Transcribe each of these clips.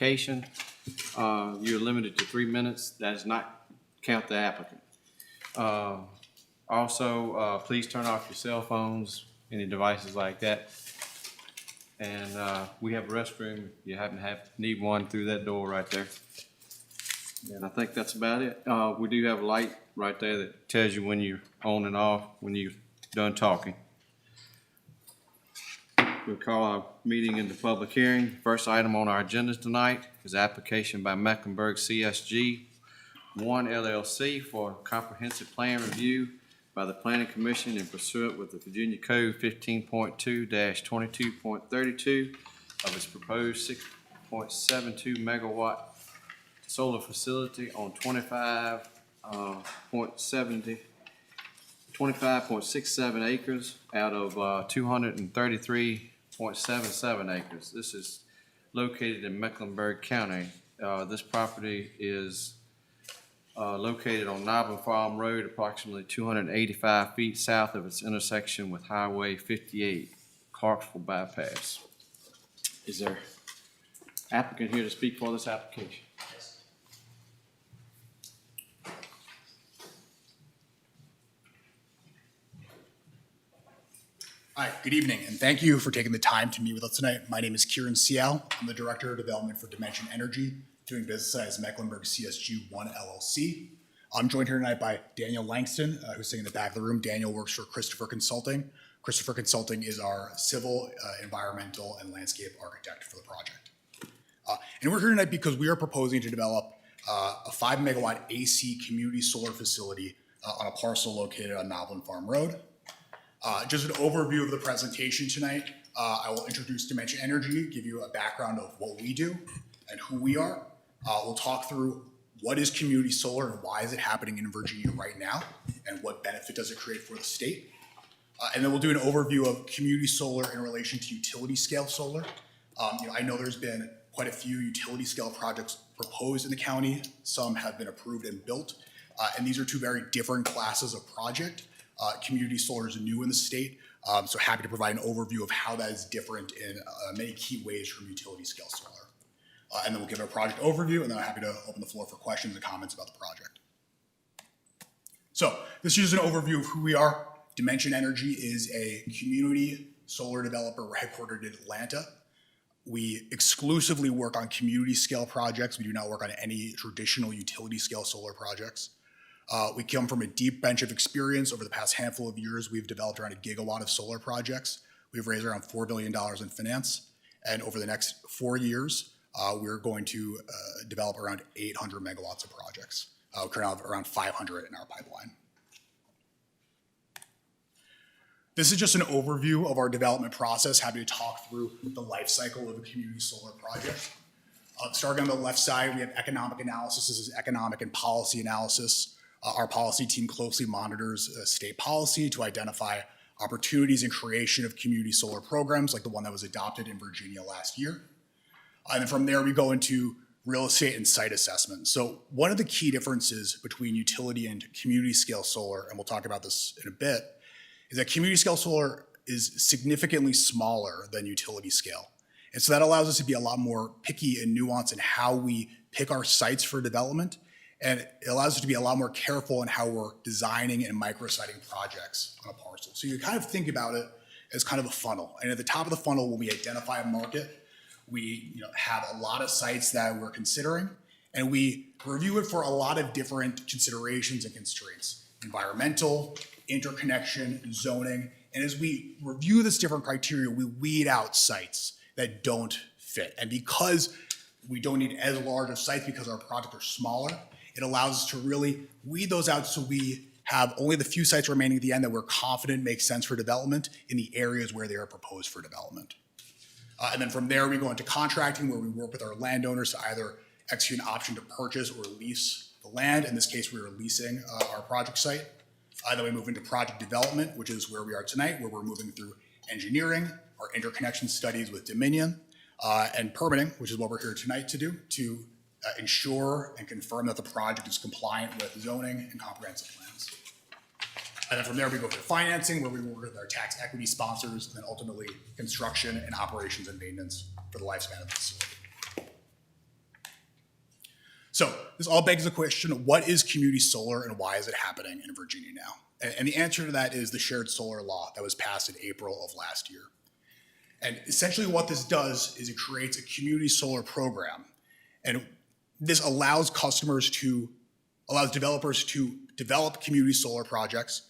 application. You're limited to 3 minutes. That does not count the applicant. Also, please turn off your cell phones, any devices like that. And we have a restroom if you happen to need one through that door right there. And I think that's about it. We do have a light right there that tells you when you're on and off, when you're done talking. We'll call our meeting into public hearing. First item on our agenda tonight is application by Mecklenburg CSG 1 LLC for comprehensive plan review by the Planning Commission in pursuant with the Virginia Code 15.2-22.32 of its proposed 6.72 megawatt solar facility on 25.67 acres out of 233.77 acres. This is located in Mecklenburg County. This property is located on Noblin Farm Road, approximately 285 feet south of its intersection with Highway 58, Clarksville Bypass. Is there applicant here to speak for this application? Hi, good evening, and thank you for taking the time to meet with us tonight. My name is Kieran Seal. I'm the Director of Development for Dimension Energy, doing business as Mecklenburg CSG 1 LLC. I'm joined here tonight by Daniel Langston, who's sitting in the back of the room. Daniel works for Christopher Consulting. Christopher Consulting is our civil, environmental, and landscape architect for the project. And we're here tonight because we are proposing to develop a 5 megawatt AC community solar facility on a parcel located on Noblin Farm Road. Just an overview of the presentation tonight. I will introduce Dimension Energy, give you a background of what we do and who we are. We'll talk through what is community solar and why is it happening in Virginia right now, and what benefit does it create for the state. And then we'll do an overview of community solar in relation to utility scale solar. I know there's been quite a few utility scale projects proposed in the county. Some have been approved and built, and these are two very different classes of project. Community solar is new in the state, so happy to provide an overview of how that is different in many key ways from utility scale solar. And then we'll give a project overview, and then I'm happy to open the floor for questions and comments about the project. So this is just an overview of who we are. Dimension Energy is a community solar developer. We're headquartered in Atlanta. We exclusively work on community scale projects. We do not work on any traditional utility scale solar projects. We come from a deep bench of experience. Over the past handful of years, we've developed around 1 gigawatt of solar projects. We've raised around $4 billion in finance. And over the next 4 years, we're going to develop around 800 megawatts of projects. We currently have around 500 in our pipeline. This is just an overview of our development process. Happy to talk through the life cycle of a community solar project. Starting on the left side, we have economic analysis. This is economic and policy analysis. Our policy team closely monitors state policy to identify opportunities and creation of community solar programs like the one that was adopted in Virginia last year. And then from there, we go into real estate and site assessment. So one of the key differences between utility and community scale solar, and we'll talk about this in a bit, is that community scale solar is significantly smaller than utility scale. And so that allows us to be a lot more picky and nuanced in how we pick our sites for development. And it allows us to be a lot more careful in how we're designing and micrositing projects on a parcel. So you kind of think about it as kind of a funnel. And at the top of the funnel, when we identify a market, we have a lot of sites that we're considering, and we review it for a lot of different considerations and constraints: environmental, interconnection, zoning. And as we review this different criteria, we weed out sites that don't fit. And because we don't need as large of sites because our projects are smaller, it allows us to really weed those out so we have only the few sites remaining at the end that we're confident make sense for development in the areas where they are proposed for development. And then from there, we go into contracting, where we work with our landowners to either execute an option to purchase or lease the land. In this case, we are leasing our project site. Then we move into project development, which is where we are tonight, where we're moving through engineering, our interconnection studies with Dominion, and permitting, which is what we're here tonight to do, to ensure and confirm that the project is compliant with zoning and comprehensive plans. And then from there, we go to financing, where we work with our tax equity sponsors, and then ultimately construction and operations and maintenance for the lifespan of the facility. And then from there, we go into project management, where we work with our project management, our project management, and our project management this all begs the question, what is community solar and why is it happening in Virginia now? And the answer to that is the shared solar law that was passed in April of last year. And essentially what this does is it creates a community solar program. And this allows developers to develop community solar projects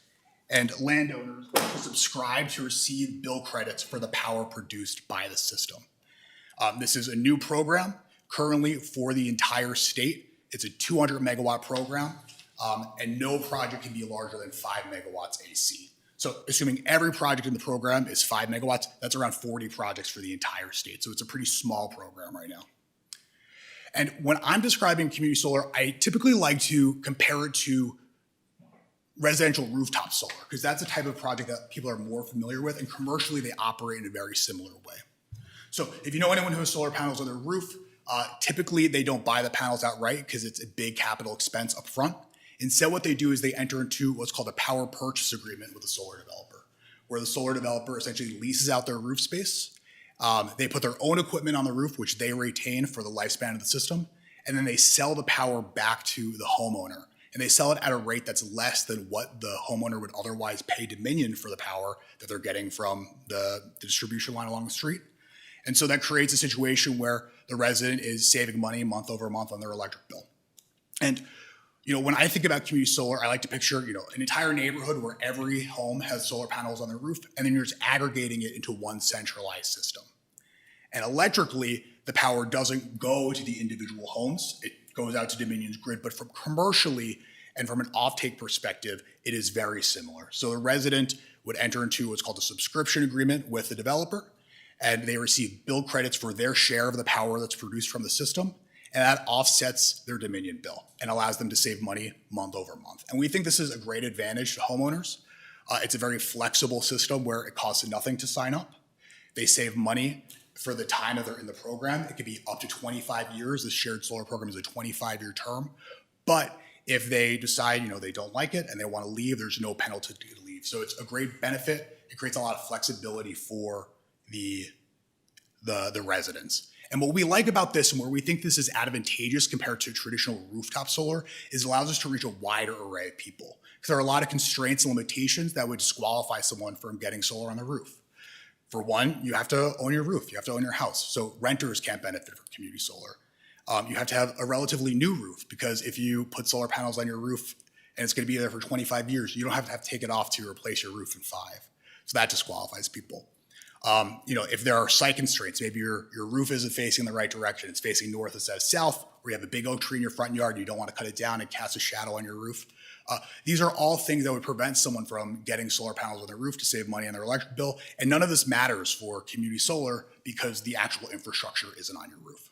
and landowners to subscribe to receive bill credits for the power produced by the system. This is a new program currently for the entire state. It's a 200 megawatt program, and no project can be larger than 5 megawatts AC. So assuming every project in the program is 5 megawatts, that's around 40 projects for the entire state. So it's a pretty small program right now. And when I'm describing community solar, I typically like to compare it to residential rooftop solar, because that's a type of project that people are more familiar with, and commercially they operate in a very similar way. So if you know anyone who has solar panels on their roof, typically they don't buy the panels outright because it's a big capital expense up front. Instead, what they do is they enter into what's called a power purchase agreement with a solar developer, where the solar developer essentially leases out their roof space. They put their own equipment on the roof, which they retain for the lifespan of the system, and then they sell the power back to the homeowner. And they sell it at a rate that's less than what the homeowner would otherwise pay Dominion for the power that they're getting from the distribution line along the street. And so that creates a situation where the resident is saving money month over month on their electric bill. And when I think about community solar, I like to picture an entire neighborhood where every home has solar panels on their roof, and then you're just aggregating it into one centralized system. And electrically, the power doesn't go to the individual homes. It goes out to Dominion's grid, but from commercially and from an offtake perspective, it is very similar. So the resident would enter into what's called a subscription agreement with the developer, and they receive bill credits for their share of the power that's produced from the system, and that offsets their Dominion bill and allows them to save money month over month. And we think this is a great advantage to homeowners. It's a very flexible system where it costs nothing to sign up. They save money for the time that they're in the program. It could be up to 25 years. The shared solar program is a 25-year term. But if they decide, they don't like it and they want to leave, there's no penalty to leave. So it's a great benefit. It creates a lot of flexibility for the residents. And what we like about this and where we think this is advantageous compared to traditional rooftop solar is it allows us to reach a wider array of people. Because there are a lot of constraints and limitations that would disqualify someone from getting solar on the roof. For one, you have to own your roof. You have to own your house. So renters can't benefit from community solar. You have to have a relatively new roof, because if you put solar panels on your roof and it's going to be there for 25 years, you don't have to take it off to replace your roof in 5. So that disqualifies people. If there are site constraints, maybe your roof isn't facing the right direction, it's facing north instead of south, or you have a big oak tree in your front yard and you don't want to cut it down and cast a shadow on your roof. These are all things that would prevent someone from getting solar panels on their roof to save money on their electric bill. And none of this matters for community solar because the actual infrastructure isn't on your roof.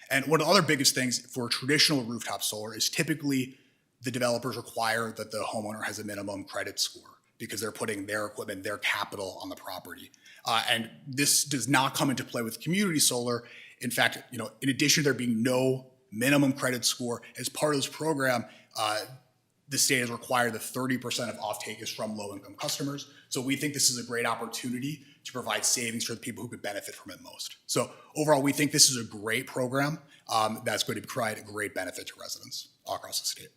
And one of the other biggest things for traditional rooftop solar is typically the developers require that the homeowner has a minimum credit score because they're putting their equipment, their capital on the property. And this does not come into play with community solar. In fact, in addition to there being no minimum credit score, as part of this program, the state has required that 30% of offtake is from low-income customers. So we think this is a great opportunity to provide savings for the people who could benefit from it most. So overall, we think this is a great program that's going to provide a great benefit to residents all across the state.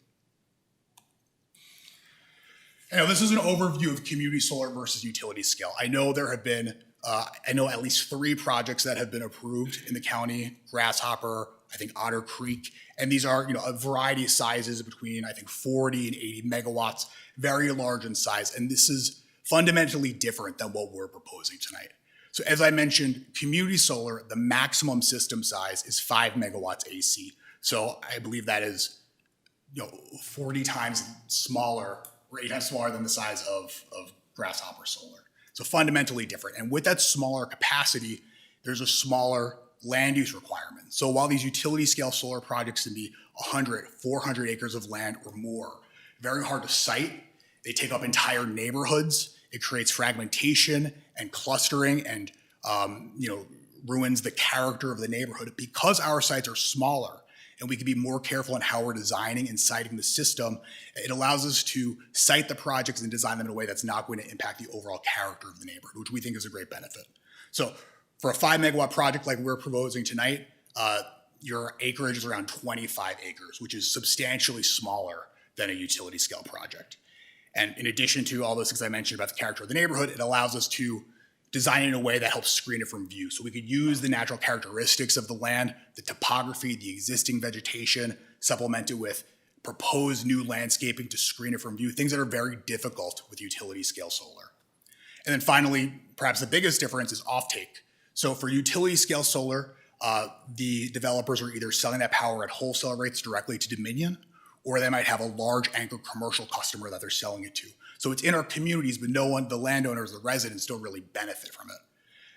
This is an overview of community solar versus utility scale. I know there have been, at least 3 projects that have been approved in the county: Grasshopper, I think Otter Creek, and these are, a variety of sizes between, I think, 40 and 80 megawatts, very large in size. And this is fundamentally different than what we're proposing tonight. So as I mentioned, community solar, the maximum system size is 5 megawatts AC. So I believe that is, 40 times smaller, or 8 times smaller than the size of Grasshopper solar. So fundamentally different. And with that smaller capacity, there's a smaller land use requirement. So while these utility scale solar projects can be 100, 400 acres of land or more, very hard to site, they take up entire neighborhoods, it creates fragmentation and clustering and ruins the character of the neighborhood. Because our sites are smaller and we can be more careful in how we're designing and siting the system, it allows us to site the projects and design them in a way that's not going to impact the overall character of the neighborhood, which we think is a great benefit. So for a 5 megawatt project like we're proposing tonight, your acreage is around 25 acres, which is substantially smaller than a utility scale project. And in addition to all those things I mentioned about the character of the neighborhood, it allows us to design it in a way that helps screen it from view. So we could use the natural characteristics of the land, the topography, the existing vegetation, supplement it with proposed new landscaping to screen it from view, things that are very difficult with utility scale solar. And then finally, perhaps the biggest difference is offtake. So for utility scale solar, the developers are either selling that power at wholesale rates directly to Dominion, or they might have a large anchor commercial customer that they're selling it to. So it's in our communities, but no one, the landowners, the residents don't really benefit from it.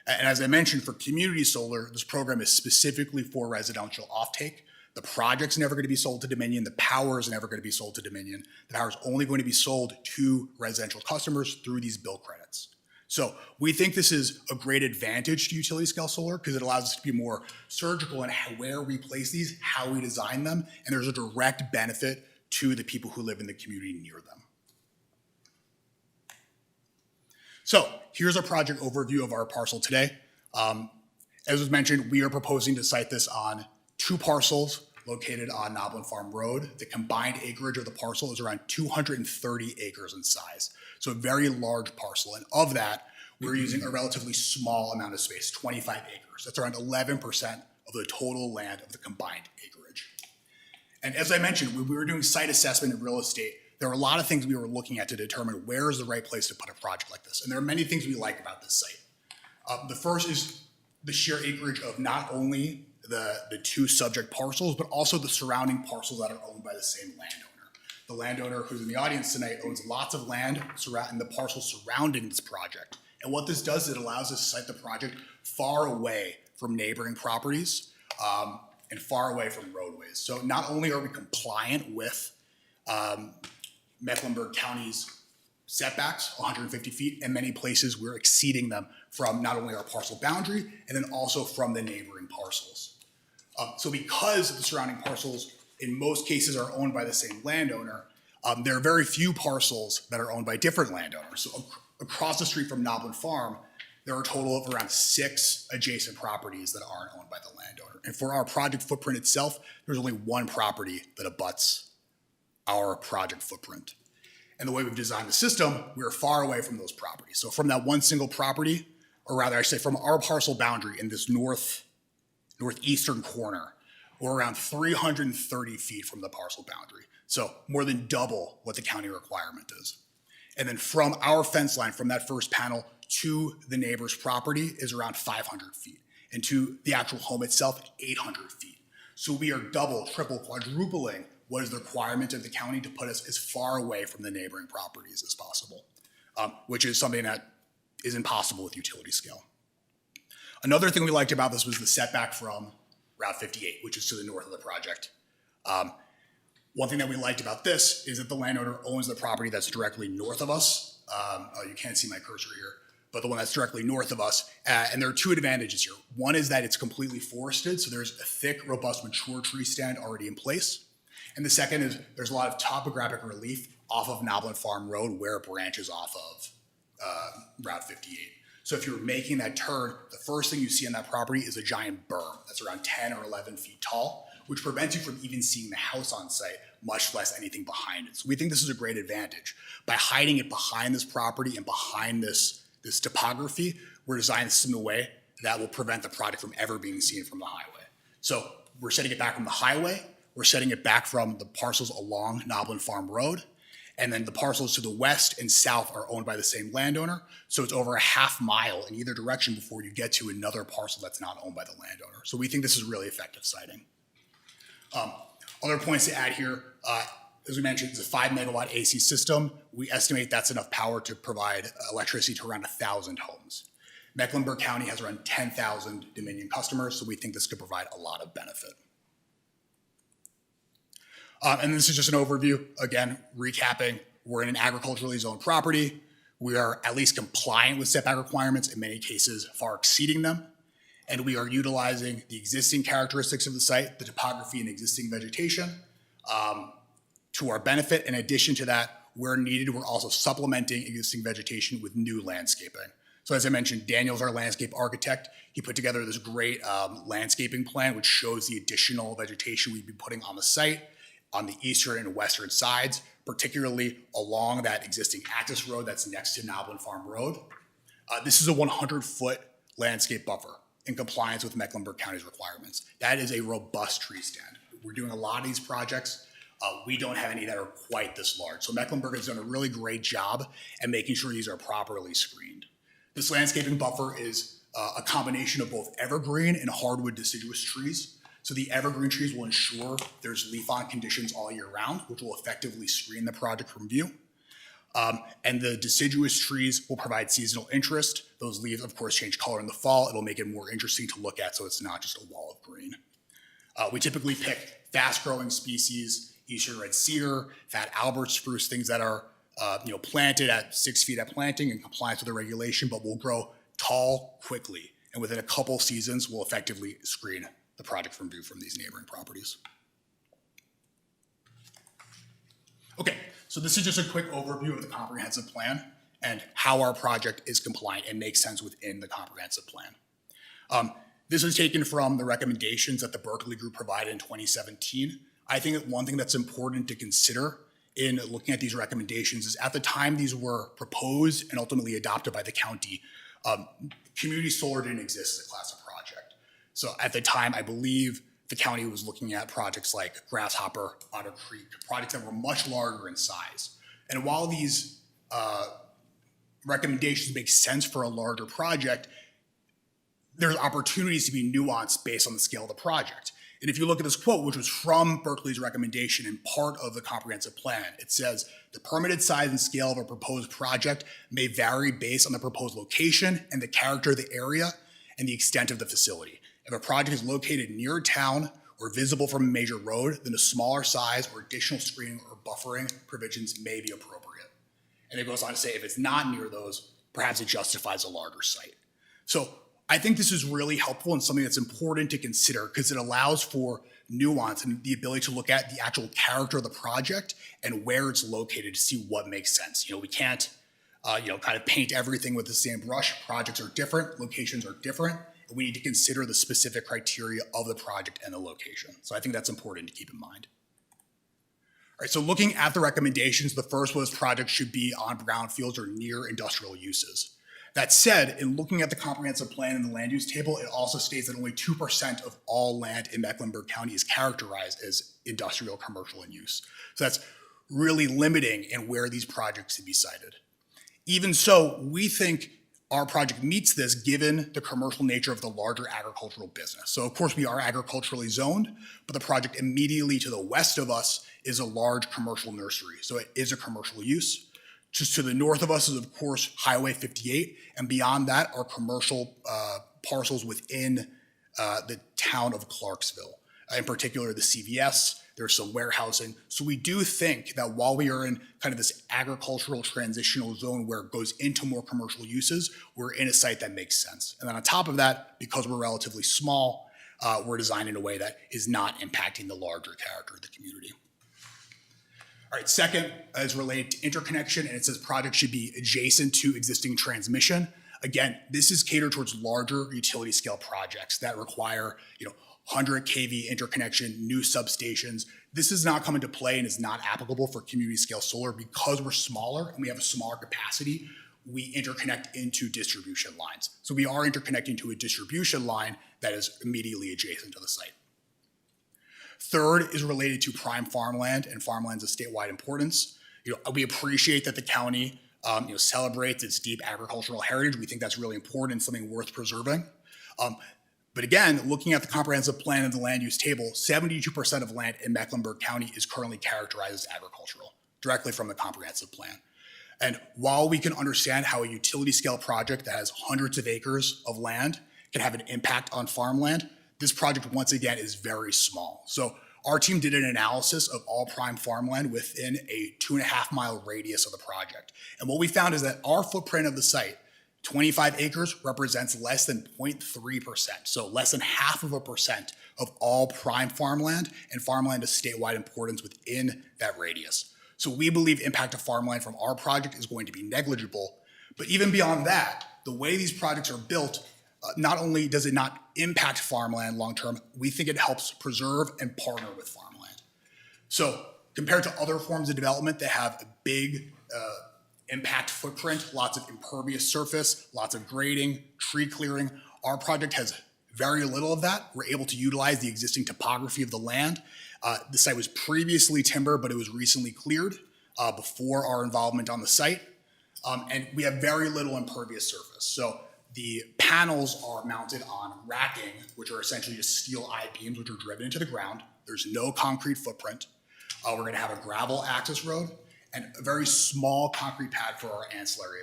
And as I mentioned, for community solar, this program is specifically for residential offtake. The project's never going to be sold to Dominion. The power is never going to be sold to Dominion. The power is only going to be sold to residential customers through these bill credits. So we think this is a great advantage to utility scale solar because it allows us to be more surgical in where we place these, how we design them, and there's a direct benefit to the people who live in the community near them. So here's a project overview of our parcel today. As was mentioned, we are proposing to site this on 2 parcels located on Noblin Farm Road. The combined acreage of the parcel is around 230 acres in size. So a very large parcel. And of that, we're using a relatively small amount of space, 25 acres. That's around 11% of the total land of the combined acreage. And as I mentioned, when we were doing site assessment in real estate, there were a lot of things we were looking at to determine where is the right place to put a project like this. And there are many things we like about this site. The first is the sheer acreage of not only the 2 subject parcels, but also the surrounding parcels that are owned by the same landowner. The landowner who's in the audience tonight owns lots of land in the parcels surrounding this project. And what this does is it allows us to site the project far away from neighboring properties and far away from roadways. So not only are we compliant with Mecklenburg County's setbacks, 150 feet, in many places we're exceeding them from not only our parcel boundary, and then also from the neighboring parcels. So because the surrounding parcels in most cases are owned by the same landowner, there are very few parcels that are owned by different landowners. So across the street from Noblin Farm, there are a total of around 6 adjacent properties that aren't owned by the landowner. And for our project footprint itself, there's only 1 property that abuts our project footprint. And the way we've designed the system, we're far away from those properties. So from that one single property, or rather I say from our parcel boundary in this northeastern corner, we're around 330 feet from the parcel boundary. So more than double what the county requirement is. And then from our fence line, from that first panel to the neighbor's property is around 500 feet. And to the actual home itself, 800 feet. So we are double, triple, quadrupling what is the requirement of the county to put us as far away from the neighboring properties as possible, which is something that is impossible with utility scale. Another thing we liked about this was the setback from Route 58, which is to the north of the project. One thing that we liked about this is that the landowner owns the property that's directly north of us. You can't see my cursor here, but the one that's directly north of us. And there are 2 advantages here. One is that it's completely forested, so there's a thick, robust, mature tree stand already in place. And the second is there's a lot of topographic relief off of Noblin Farm Road where it branches off of Route 58. So if you're making that turn, the first thing you see on that property is a giant berm that's around 10 or 11 feet tall, which prevents you from even seeing the house on site, much less anything behind it. So we think this is a great advantage. By hiding it behind this property and behind this topography, we're designing this in a way that will prevent the project from ever being seen from the highway. So we're setting it back from the highway, we're setting it back from the parcels along Noblin Farm Road, and then the parcels to the west and south are owned by the same landowner. So it's over a half mile in either direction before you get to another parcel that's not owned by the landowner. So we think this is really effective siting. Other points to add here, as we mentioned, it's a 5 megawatt AC system. We estimate that's enough power to provide electricity to around 1,000 homes. Mecklenburg County has around 10,000 Dominion customers, so we think this could provide a lot of benefit. And this is just an overview. Again, recapping, we're in an agriculturally zoned property. We are at least compliant with setback requirements, in many cases far exceeding them. And we are utilizing the existing characteristics of the site, the topography and existing vegetation to our benefit. In addition to that, where needed, we're also supplementing existing vegetation with new landscaping. So as I mentioned, Daniel's our landscape architect. He put together this great landscaping plan, which shows the additional vegetation we'd be putting on the site on the eastern and western sides, particularly along that existing access road that's next to Noblin Farm Road. This is a 100-foot landscape buffer in compliance with Mecklenburg County's requirements. That is a robust tree stand. We're doing a lot of these projects. We don't have any that are quite this large. So Mecklenburg has done a really great job at making sure these are properly screened. This landscaping buffer is a combination of both evergreen and hardwood deciduous trees. So the evergreen trees will ensure there's leaf-on conditions all year round, which will effectively screen the project from view. And the deciduous trees will provide seasonal interest. Those leaves, of course, change color in the fall. It'll make it more interesting to look at, so it's not just a wall of green. We typically pick fast-growing species, eastern red cedar, fat Albert spruce, things that are planted at 6 feet at planting in compliance with the regulation, but will grow tall quickly. And within a couple seasons, will effectively screen the project from view from these neighboring properties. Okay, so this is just a quick overview of the comprehensive plan and how our project is compliant and makes sense within the comprehensive plan. This was taken from the recommendations that the Berkeley Group provided in 2017. I think that one thing that's important to consider in looking at these recommendations is at the time these were proposed and ultimately adopted by the county, community solar didn't exist as a class of project. So at the time, I believe the county was looking at projects like Grasshopper, Otter Creek, projects that were much larger in size. And while these recommendations make sense for a larger project, there's opportunities to be nuanced based on the scale of the project. And if you look at this quote, which was from Berkeley's recommendation and part of the comprehensive plan, it says, the permitted size and scale of a proposed project may vary based on the proposed location and the character of the area and the extent of the facility. If a project is located near a town or visible from a major road, then a smaller size or additional screening or buffering provisions may be appropriate. And it goes on to say, if it's not near those, perhaps it justifies a larger site. So I think this is really helpful and something that's important to consider because it allows for nuance and the ability to look at the actual character of the project and where it's located to see what makes sense. We can't, kind of paint everything with the same brush. Projects are different, locations are different, and we need to consider the specific criteria of the project and the location. So I think that's important to keep in mind. All right, so looking at the recommendations, the first was projects should be on brownfields or near industrial uses. That said, in looking at the comprehensive plan in the land use table, it also states that only 2% of all land in Mecklenburg County is characterized as industrial, commercial in use. So that's really limiting in where these projects should be sited. Even so, we think our project meets this given the commercial nature of the larger agricultural business. So of course we are agriculturally zoned, but the project immediately to the west of us is a large commercial nursery. So it is a commercial use. Just to the north of us is, of course, Highway 58, and beyond that are commercial parcels within the town of Clarksville. In particular, the CVS, there's some warehousing. So we do think that while we are in kind of this agricultural transitional zone where it goes into more commercial uses, we're in a site that makes sense. And then on top of that, because we're relatively small, we're designed in a way that is not impacting the larger character of the community. All right, second is related to interconnection, and it says projects should be adjacent to existing transmission. Again, this is catered towards larger utility scale projects that require 100 kV interconnection, new substations. This does not come into play and is not applicable for community scale solar because we're smaller and we have a smaller capacity. We interconnect into distribution lines. So we are interconnecting to a distribution line that is immediately adjacent to the site. Third is related to prime farmland and farmland's of statewide importance. We appreciate that the county celebrates its deep agricultural heritage. We think that's really important and something worth preserving. But again, looking at the comprehensive plan in the land use table, 72% of land in Mecklenburg County is currently characterized as agricultural, directly from the comprehensive plan. And while we can understand how a utility scale project that has hundreds of acres of land can have an impact on farmland, this project, once again, is very small. So our team did an analysis of all prime farmland within a 2.5-mile radius of the project. And what we found is that our footprint of the site, 25 acres, represents less than 0.3%. So less than 0.5% of all prime farmland and farmland of statewide importance within that radius. So we believe impact of farmland from our project is going to be negligible. But even beyond that, the way these projects are built, not only does it not impact farmland long-term, we think it helps preserve and partner with farmland. So compared to other forms of development that have a big impact footprint, lots of impervious surface, lots of grading, tree clearing, our project has very little of that. We're able to utilize the existing topography of the land. The site was previously timber, but it was recently cleared before our involvement on the site. And we have very little impervious surface. So the panels are mounted on racking, which are essentially just steel I-beams, which are driven into the ground. There's no concrete footprint. We're going to have a gravel access road and a very small concrete pad for our ancillary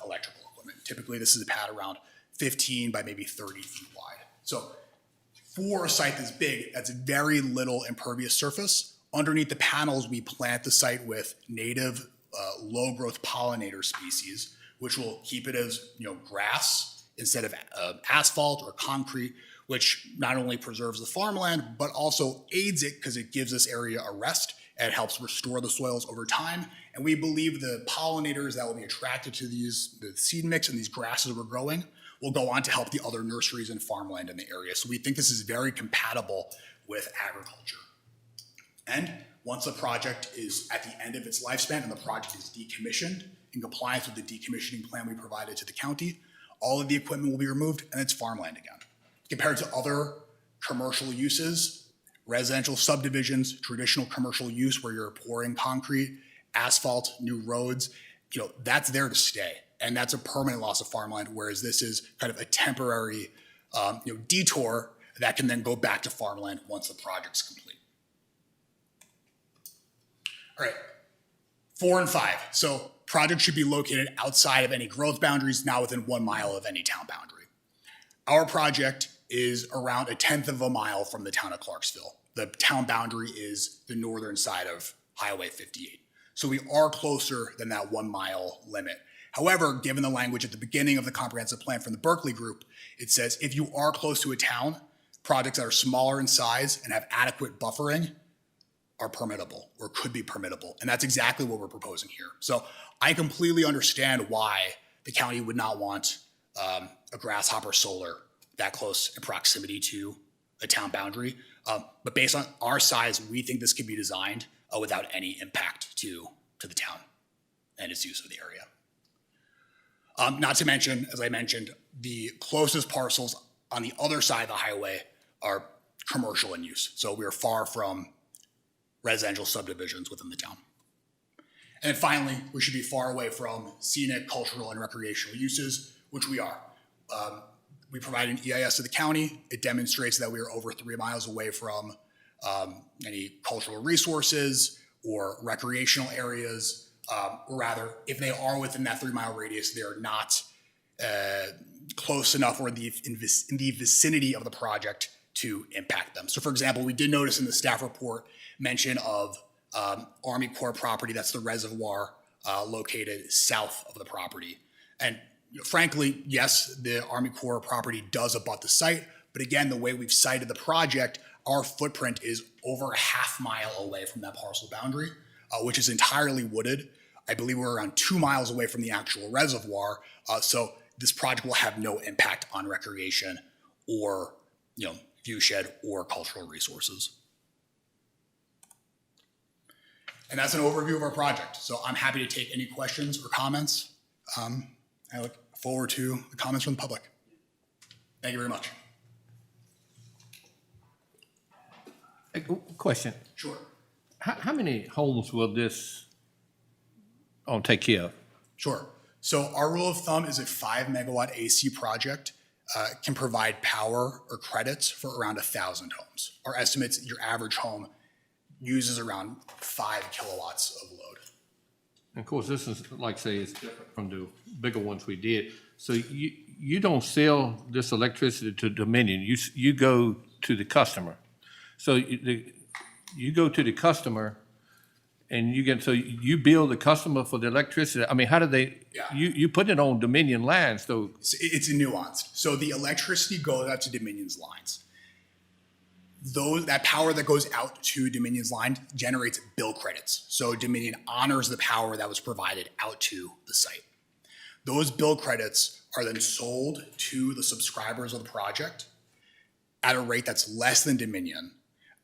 electrical equipment. Typically, this is a pad around 15 by maybe 30 feet wide. So for a site this big, that's very little impervious surface. Underneath the panels, we plant the site with native low-growth pollinator species, which will keep it as grass instead of asphalt or concrete, which not only preserves the farmland, but also aids it because it gives this area a rest and it helps restore the soils over time. And we believe the pollinators that will be attracted to the seed mix and these grasses we're growing will go on to help the other nurseries and farmland in the area. So we think this is very compatible with agriculture. And once the project is at the end of its lifespan and the project is decommissioned in compliance with the decommissioning plan we provided to the county, all of the equipment will be removed and it's farmland again. Compared to other commercial uses, residential subdivisions, traditional commercial use where you're pouring concrete, asphalt, new roads, that's there to stay. And that's a permanent loss of farmland, whereas this is kind of a temporary detour that can then go back to farmland once the project's complete. All right, 4 and 5. So projects should be located outside of any growth boundaries, not within 1 mile of any town boundary. Our project is around 1/10 of a mile from the town of Clarksville. The town boundary is the northern side of Highway 58. So we are closer than that 1 mile limit. However, given the language at the beginning of the comprehensive plan from the Berkeley group, it says if you are close to a town, projects that are smaller in size and have adequate buffering are permittable or could be permittable. And that's exactly what we're proposing here. So I completely understand why the county would not want a grasshopper solar that close in proximity to a town boundary. But based on our size, we think this can be designed without any impact to the town and its use of the area. Not to mention, as I mentioned, the closest parcels on the other side of the highway are commercial in use. So we are far from residential subdivisions within the town. And then finally, we should be far away from scenic, cultural, and recreational uses, which we are. We provide an EIS to the county. It demonstrates that we are over 3 miles away from any cultural resources or recreational areas. Or rather, if they are within that 3 mile radius, they're not close enough or in the vicinity of the project to impact them. So for example, we did notice in the staff report mention of Army Corps property, that's the reservoir located south of the property. And frankly, yes, the Army Corps property does abut the site, but again, the way we've cited the project, our footprint is over a half mile away from that parcel boundary, which is entirely wooded. I believe we're around 2 miles away from the actual reservoir, so this project will have no impact on recreation or viewshed or cultural resources. And that's an overview of our project. So I'm happy to take any questions or comments. I look forward to the comments from the public. Thank you very much. A question. Sure. How many homes will this take care of? Sure. So our rule of thumb is a 5 megawatt AC project can provide power or credits for around 1,000 homes. Our estimates, your average home uses around 5 kilowatts of load. And of course, this is, like say, it's different from the bigger ones we did. So you don't sell this electricity to Dominion. You go to the customer. So you go to the customer and you bill the customer for the electricity. I mean, how do they, Yeah. you put it on Dominion lines, so. It's nuanced. So the electricity goes out to Dominion's lines. That power that goes out to Dominion's line generates bill credits. So Dominion honors the power that was provided out to the site. Those bill credits are then sold to the subscribers of the project at a rate that's less than Dominion,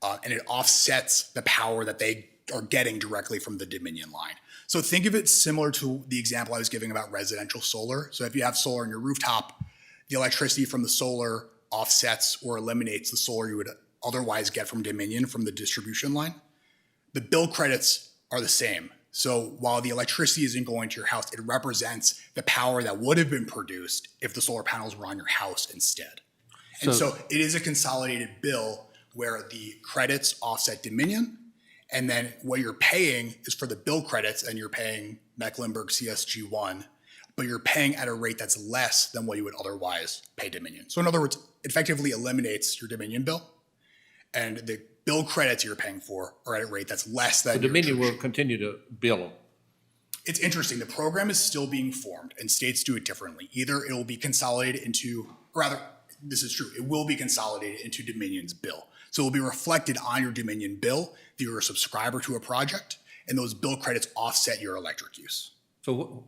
and it offsets the power that they are getting directly from the Dominion line. So think of it similar to the example I was giving about residential solar. So if you have solar on your rooftop, the electricity from the solar offsets or eliminates the solar you would otherwise get from Dominion from the distribution line. The bill credits are the same. So while the electricity isn't going to your house, it represents the power that would have been produced if the solar panels were on your house instead. And so it is a consolidated bill where the credits offset Dominion, and then what you're paying is for the bill credits, and you're paying Mecklenburg CSG1, but you're paying at a rate that's less than what you would otherwise pay Dominion. So in other words, it effectively eliminates your Dominion bill, and the bill credits you're paying for are at a rate that's less than So Dominion will continue to bill them. It's interesting. The program is still being formed, and states do it differently. Either it will be consolidated into, or rather, this is true, it will be consolidated into Dominion's bill. So it will be reflected on your Dominion bill that you're a subscriber to a project, and those bill credits offset your electric use. So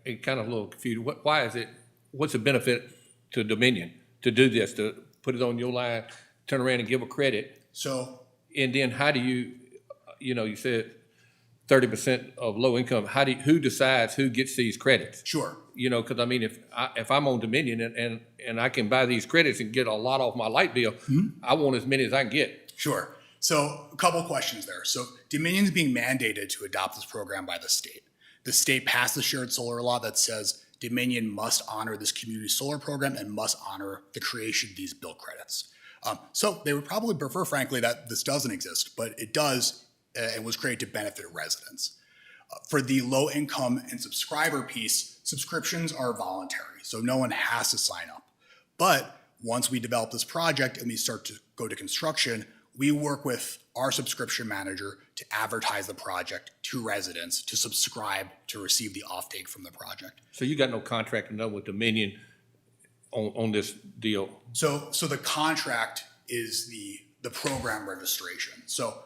it kind of a little confused. Why is it, what's the benefit to Dominion to do this, to put it on your line, turn around and give a credit? So, And then how do you, you said 30% of low income, who decides who gets these credits? sure. Because I mean, if I'm on Dominion and I can buy these credits and get a lot off my light bill, I want as many as I can get. Sure. So a couple questions there. So Dominion's being mandated to adopt this program by the state. The state passed the shared solar law that says Dominion must honor this community solar program and must honor the creation of these bill credits. So they would probably prefer, frankly, that this doesn't exist, but it does and was created to benefit residents. For the low income and subscriber piece, subscriptions are voluntary, so no one has to sign up. But once we develop this project and we start to go to construction, we work with our subscription manager to advertise the project to residents to subscribe to receive the offtake from the project. So you got no contract with Dominion on this deal? So the contract is the program registration. So,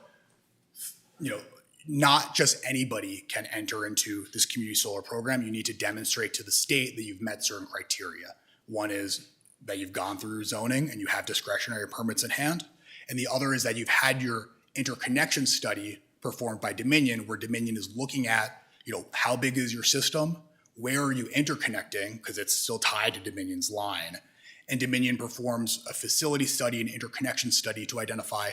not just anybody can enter into this community solar program. You need to demonstrate to the state that you've met certain criteria. One is that you've gone through zoning and you have discretionary permits in hand. And the other is that you've had your interconnection study performed by Dominion, where Dominion is looking at, how big is your system? Where are you interconnecting? Because it's still tied to Dominion's line. And Dominion performs a facility study and interconnection study to identify,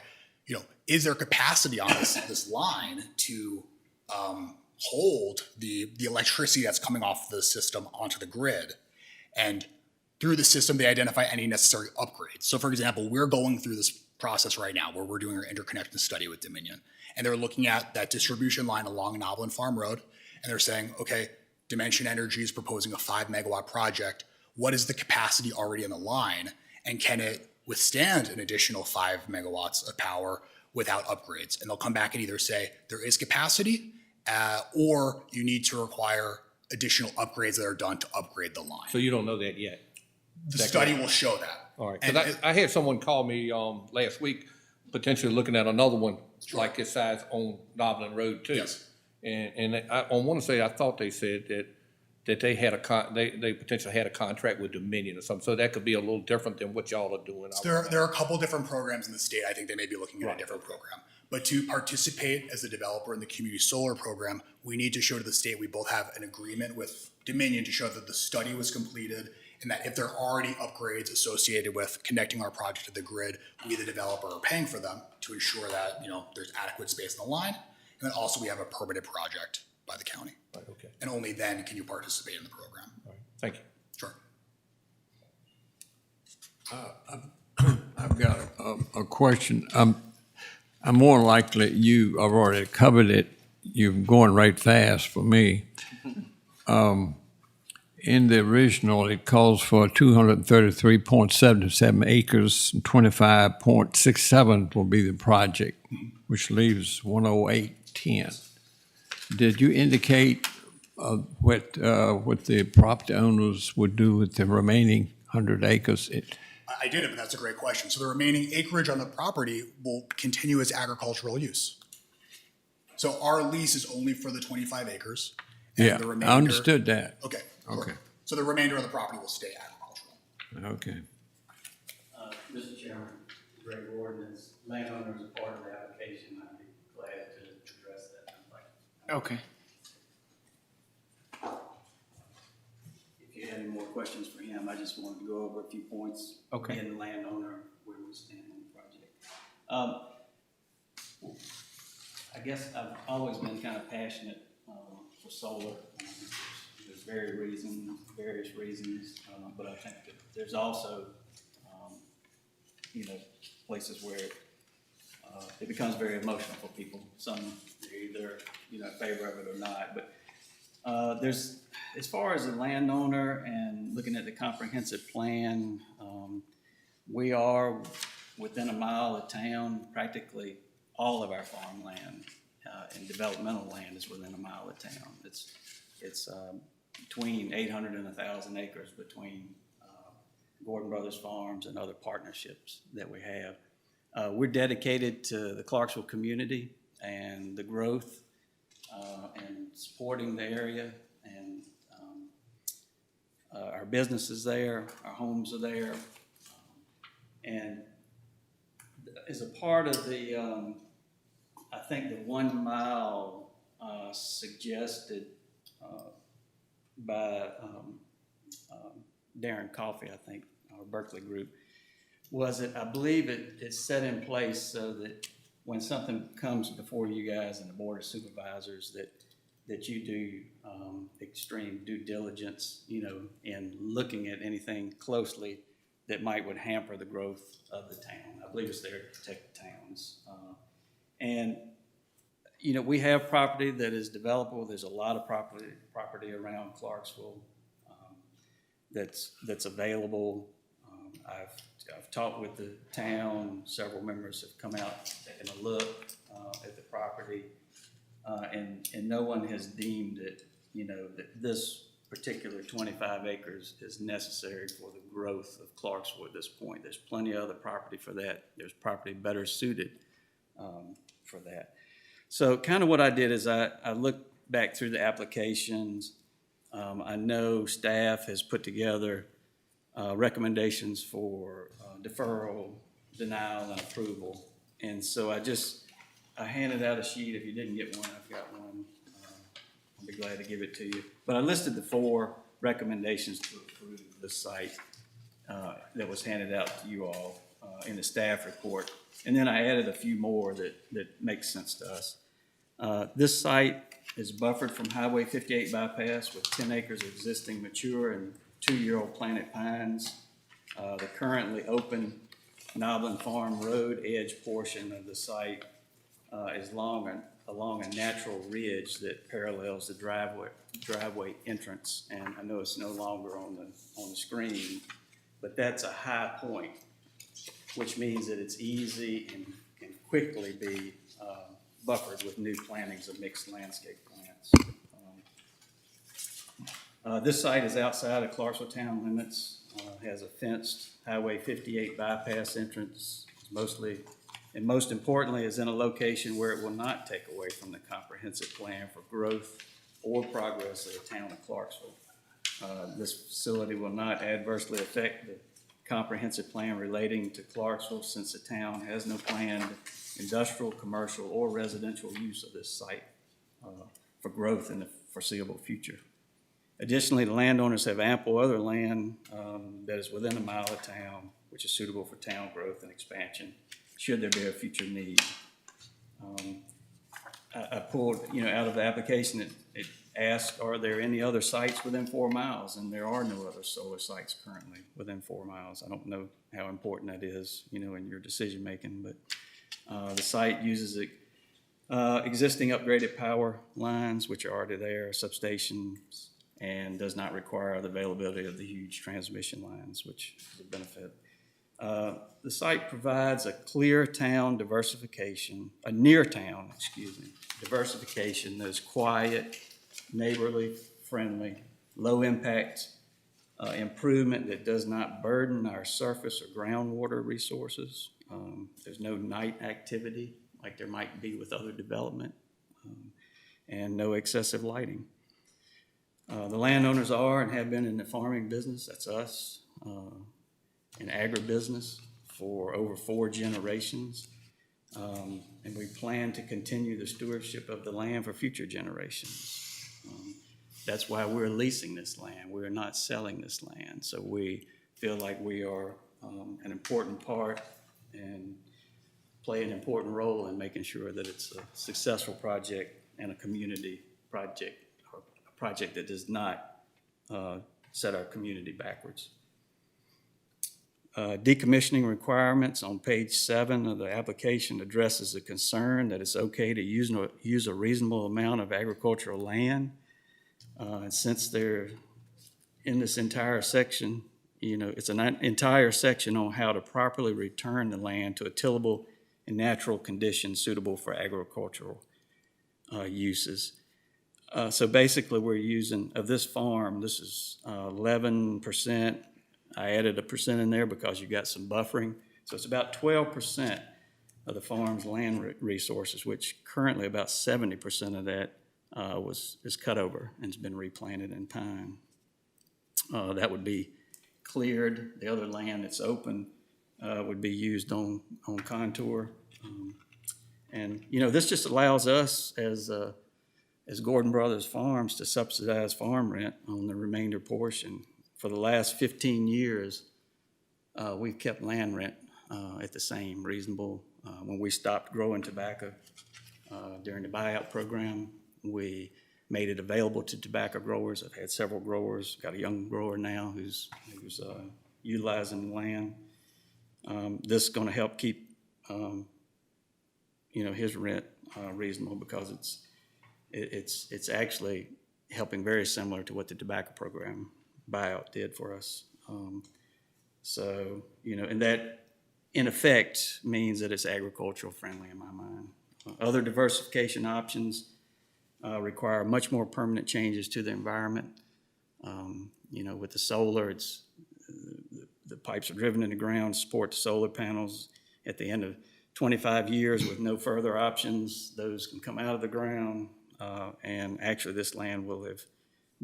is there capacity on this line to hold the electricity that's coming off the system onto the grid? And through the system, they identify any necessary upgrades. So for example, we're going through this process right now where we're doing our interconnection study with Dominion. And they're looking at that distribution line along Noblin Farm Road. And they're saying, okay, Dimension Energy is proposing a 5 megawatt project. What is the capacity already in the line? And can it withstand an additional 5 megawatts of power without upgrades? And they'll come back and either say there is capacity or you need to require additional upgrades that are done to upgrade the line. So you don't know that yet? The study will show that. All right, because I had someone call me last week, potentially looking at another one like this size on Noblin Road too. Yes. And I want to say, I thought they said that they had they potentially had a contract with Dominion or something. So that could be a little different than what y'all are doing. So there are a couple different programs in the state. I think they may be looking at a different program. But to participate as a developer in the community solar program, we need to show to the state we both have an agreement with Dominion to show that the study was completed and that if there are already upgrades associated with connecting our project to the grid, we, the developer, are paying for them to ensure that there's adequate space in the line. And then also we have a permitted project by the county. Right, okay. And only then can you participate in the program. All right. Thank you. Sure. I've got a question. I'm more likely you have already covered it. You're going right fast for me. In the original, it calls for 233.77 acres, and 25.67 will be the project, which leaves 108.10. Did you indicate what the property owners would do with the remaining 100 acres? I didn't, but that's a great question. So the remaining acreage on the property will continue as agricultural use. So our lease is only for the 25 acres. And Yeah, the remainder, I understood that. Okay. Sure. Okay. So the remainder of the property will stay agricultural. Okay. Mr. Chairman, Greg Gordon, as landowner as a part of the application, I'd be glad to address that. Okay. If you had any more questions for him, I just wanted to go over a few points. Okay. Being the landowner, where we stand on the project. I guess I've always been kind of passionate for solar. There's various reasons, but I think that there's also, places where it becomes very emotional for people. Some are either, in favor of it or not. But there's, as far as the landowner and looking at the comprehensive plan, we are within a mile of town. Practically all of our farmland and developmental land is within a mile of town. It's between 800 and 1,000 acres between Gordon Brothers Farms and other partnerships that we have. We're dedicated to the Clarksville community and the growth and supporting the area, and our businesses there, our homes are there. And as a part of the, I think the 1 mile suggested by Darren Coffey, I think, our Berkeley group, was that I believe it's set in place so that when something comes before you guys and the Board of Supervisors, that you do extreme due diligence, in looking at anything closely that would hamper the growth of the town. I believe it's there to protect the towns. And we have property that is developable. There's a lot of property around Clarksville that's available. I've talked with the town. Several members have come out, taken a look at the property, and no one has deemed it, that this particular 25 acres is necessary for the growth of Clarksville at this point. There's plenty of other property for that. There's property better suited for that. So kind of what I did is I looked back through the applications. I know staff has put together recommendations for deferral, denial, and approval. And so I handed out a sheet. If you didn't get one, I've got one. I'll be glad to give it to you. But I listed the 4 recommendations to approve the site that was handed out to you all in the staff report. And then I added a few more that make sense to us. This site is buffered from Highway 58 bypass with 10 acres of existing mature and 2-year-old planted pines. The currently open Noblin Farm Road edge portion of the site is along a natural ridge that parallels the driveway entrance. And I know it's no longer on the screen, but that's a high point, which means that it's easy and can quickly be buffered with new plantings of mixed landscape plants. This site is outside of Clarksville town limits, has a fenced Highway 58 bypass entrance, and most importantly is in a location where it will not take away from the comprehensive plan for growth or progress of the town of Clarksville. This facility will not adversely affect the comprehensive plan relating to Clarksville, since the town has no planned industrial, commercial, or residential use of this site for growth in the foreseeable future. Additionally, the landowners have ample other land that is within a mile of town, which is suitable for town growth and expansion, should there be a future need. I pulled, out of the application, it asked, are there any other sites within 4 miles? And there are no other solar sites currently within 4 miles. I don't know how important that is, in your decision making, but the site uses existing upgraded power lines, which are already there, substations, and does not require the availability of the huge transmission lines, which is a benefit. The site provides a near town diversification that is quiet, neighborly friendly, low impact improvement that does not burden our surface or groundwater resources. There's no night activity like there might be with other development, and no excessive lighting. The landowners are and have been in the farming business, that's us, in agribusiness for over 4 generations. And we plan to continue the stewardship of the land for future generations. That's why we're leasing this land. We're not selling this land. So we feel like we are an important part and play an important role in making sure that it's a successful project and a community project, or a project that does not set our community backwards. Decommissioning requirements on page 7 of the application addresses the concern that it's okay to use a reasonable amount of agricultural land. And since they're in this entire section, it's an entire section on how to properly return the land to a tillable and natural conditions suitable for agricultural uses. So basically we're using, of this farm, this is 11%. I added a percent in there because you got some buffering. So it's about 12% of the farm's land resources, which currently about 70% of that is cut over and has been replanted in pine. That would be cleared. The other land that's open would be used on contour. And this just allows us as Gordon Brothers Farms to subsidize farm rent on the remainder portion. For the last 15 years, we've kept land rent at the same reasonable. When we stopped growing tobacco during the buyout program, we made it available to tobacco growers. I've had several growers, got a young grower now who's utilizing the land. This is going to help keep his rent reasonable because it's actually helping very similar to what the tobacco program buyout did for us. And that in effect means that it's agricultural friendly in my mind. Other diversification options require much more permanent changes to the environment. With the solar, the pipes are driven in the ground, support the solar panels. At the end of 25 years with no further options, those can come out of the ground. And actually this land will have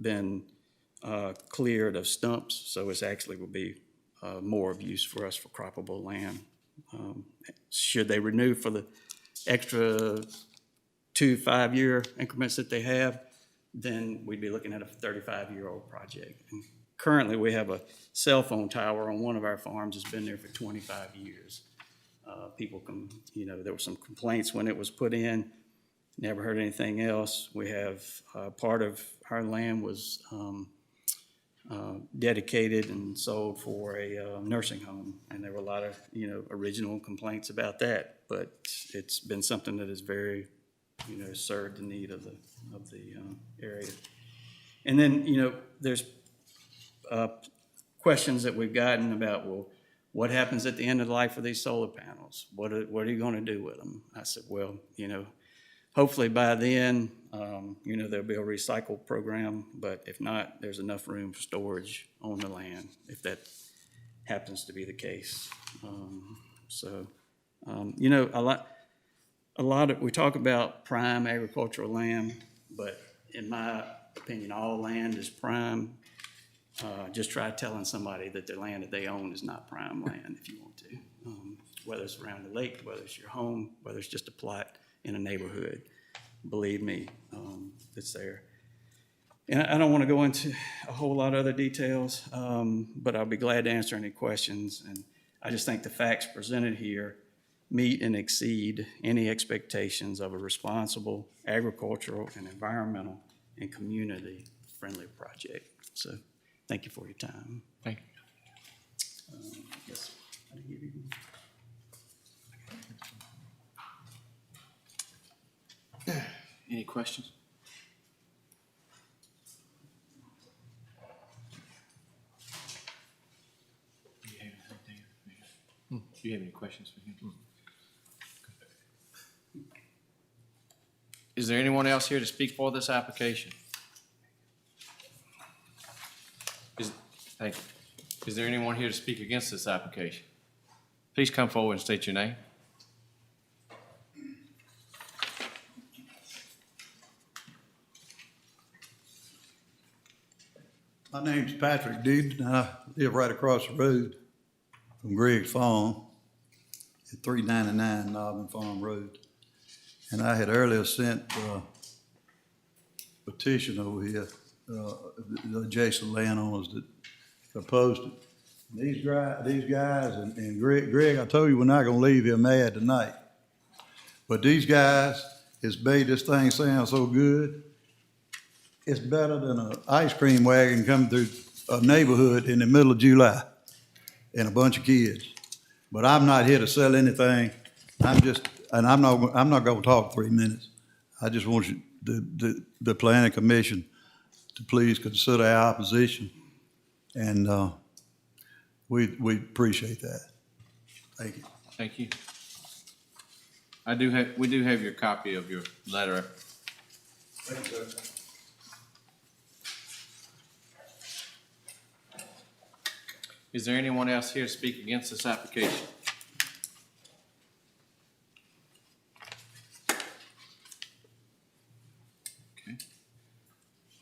been cleared of stumps, so it actually will be more of use for us for croppable land. Should they renew for the extra 2 5-year increments that they have, then we'd be looking at a 35-year-old project. And currently, we have a cell phone tower on one of our farms that's been there for 25 years. People can, there were some complaints when it was put in, never heard anything else. We have part of our land was dedicated and sold for a nursing home, and there were a lot of original complaints about that. But it's been something that has very served the need of the area. And then there's questions that we've gotten about, well, what happens at the end of the life of these solar panels? What are you going to do with them? I said, well, hopefully by then, there'll be a recycle program, but if not, there's enough room for storage on the land, if that happens to be the case. We talk about prime agricultural land, but in my opinion, all land is prime. Just try telling somebody that their land that they own is not prime land if you want to, whether it's around the lake, whether it's your home, whether it's just a plot in a neighborhood. Believe me, it's there. And I don't want to go into a whole lot of other details, but I'll be glad to answer any questions. And I just think the facts presented here meet and exceed any expectations of a responsible agricultural and environmental and community-friendly project. So thank you for your time. Thank you. Yes, I didn't give you. Any questions? Do you have any questions for him? Is there anyone else here to speak for this application? Thank you. Is there anyone here to speak against this application? Please come forward and state your name. My name's Patrick Deed, and I live right across the road from Greg's Farm at 399 Nobbin Farm Road. And I had earlier sent a petition over here, the adjacent landowners that opposed it. These guys and Greg, I told you we're not gonna leave here mad tonight. But these guys has made this thing sound so good. It's better than an ice cream wagon coming through a neighborhood in the middle of July and a bunch of kids. But I'm not here to sell anything. I'm not gonna talk 3 minutes. I just want you, the planning commission to please consider our opposition. And, we appreciate that. Thank you. Thank you. We do have your copy of your letter. Thank you, sir. Is there anyone else here to speak against this application? Okay.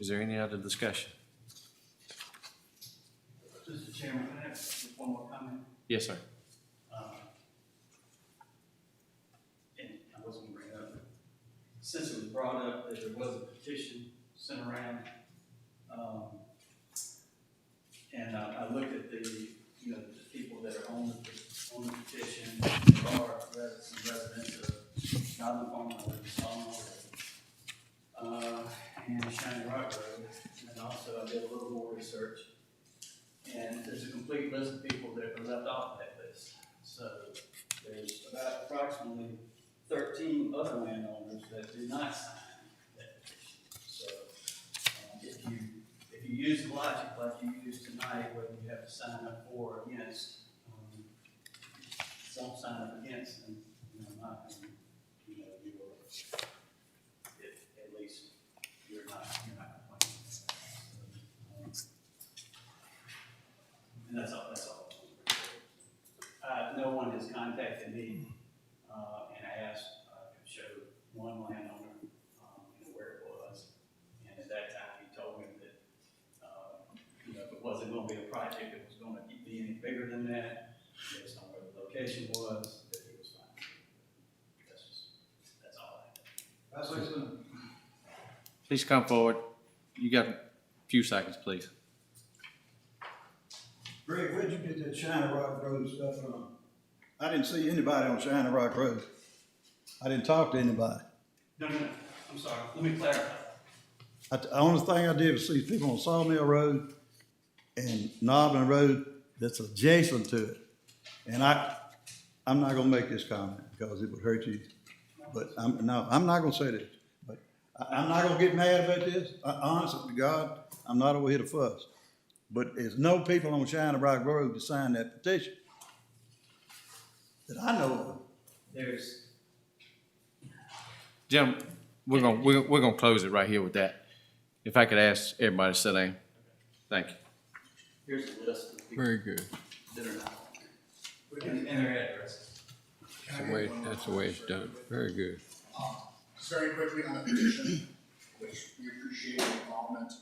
Is there any other discussion? Mr. Chairman, can I have just one more comment? Yes, sir. And I wasn't gonna bring it up, but since it was brought up that there was a petition sent around, and I looked at the people that are on the petition, there are some residents of Nobbin Farm Road, and Shiny Rock Road, and also I did a little more research. And there's a complete list of people that are left off that list. So there's about approximately 13 other landowners that do not sign that petition. So if you use the logic like you used tonight, whether you have to sign up for or against, don't sign up against, and not, you're, at least you're not complaining. And that's all. No one has contacted me, and asked, to show one landowner, where it was. And at that time, he told me that, if it wasn't gonna be a project, it was gonna be any bigger than that, based on where the location was, that he was fine. That's all I have. I say something. Please come forward. You got a few seconds, please. Greg, where'd you get that Shiny Rock Road stuff from? I didn't see anybody on Shiny Rock Road. I didn't talk to anybody. No, I'm sorry, let me clarify. The only thing I did was see people on Sawmill Road and Nobbin Road that's adjacent to it. And I'm not gonna make this comment because it would hurt you. But I'm not gonna say this. But I'm not gonna get mad about this. Honestly to God, I'm not over here to fuss. But there's no people on Shiny Rock Road to sign that petition that I know of. There's, Jim, we're gonna close it right here with that. If I could ask everybody to sit down. Thank you. here's a list of people Very good. that are not on there, and their addresses. That's the way it's done. Very good. Just very quickly on the petition, which we appreciate the involvement.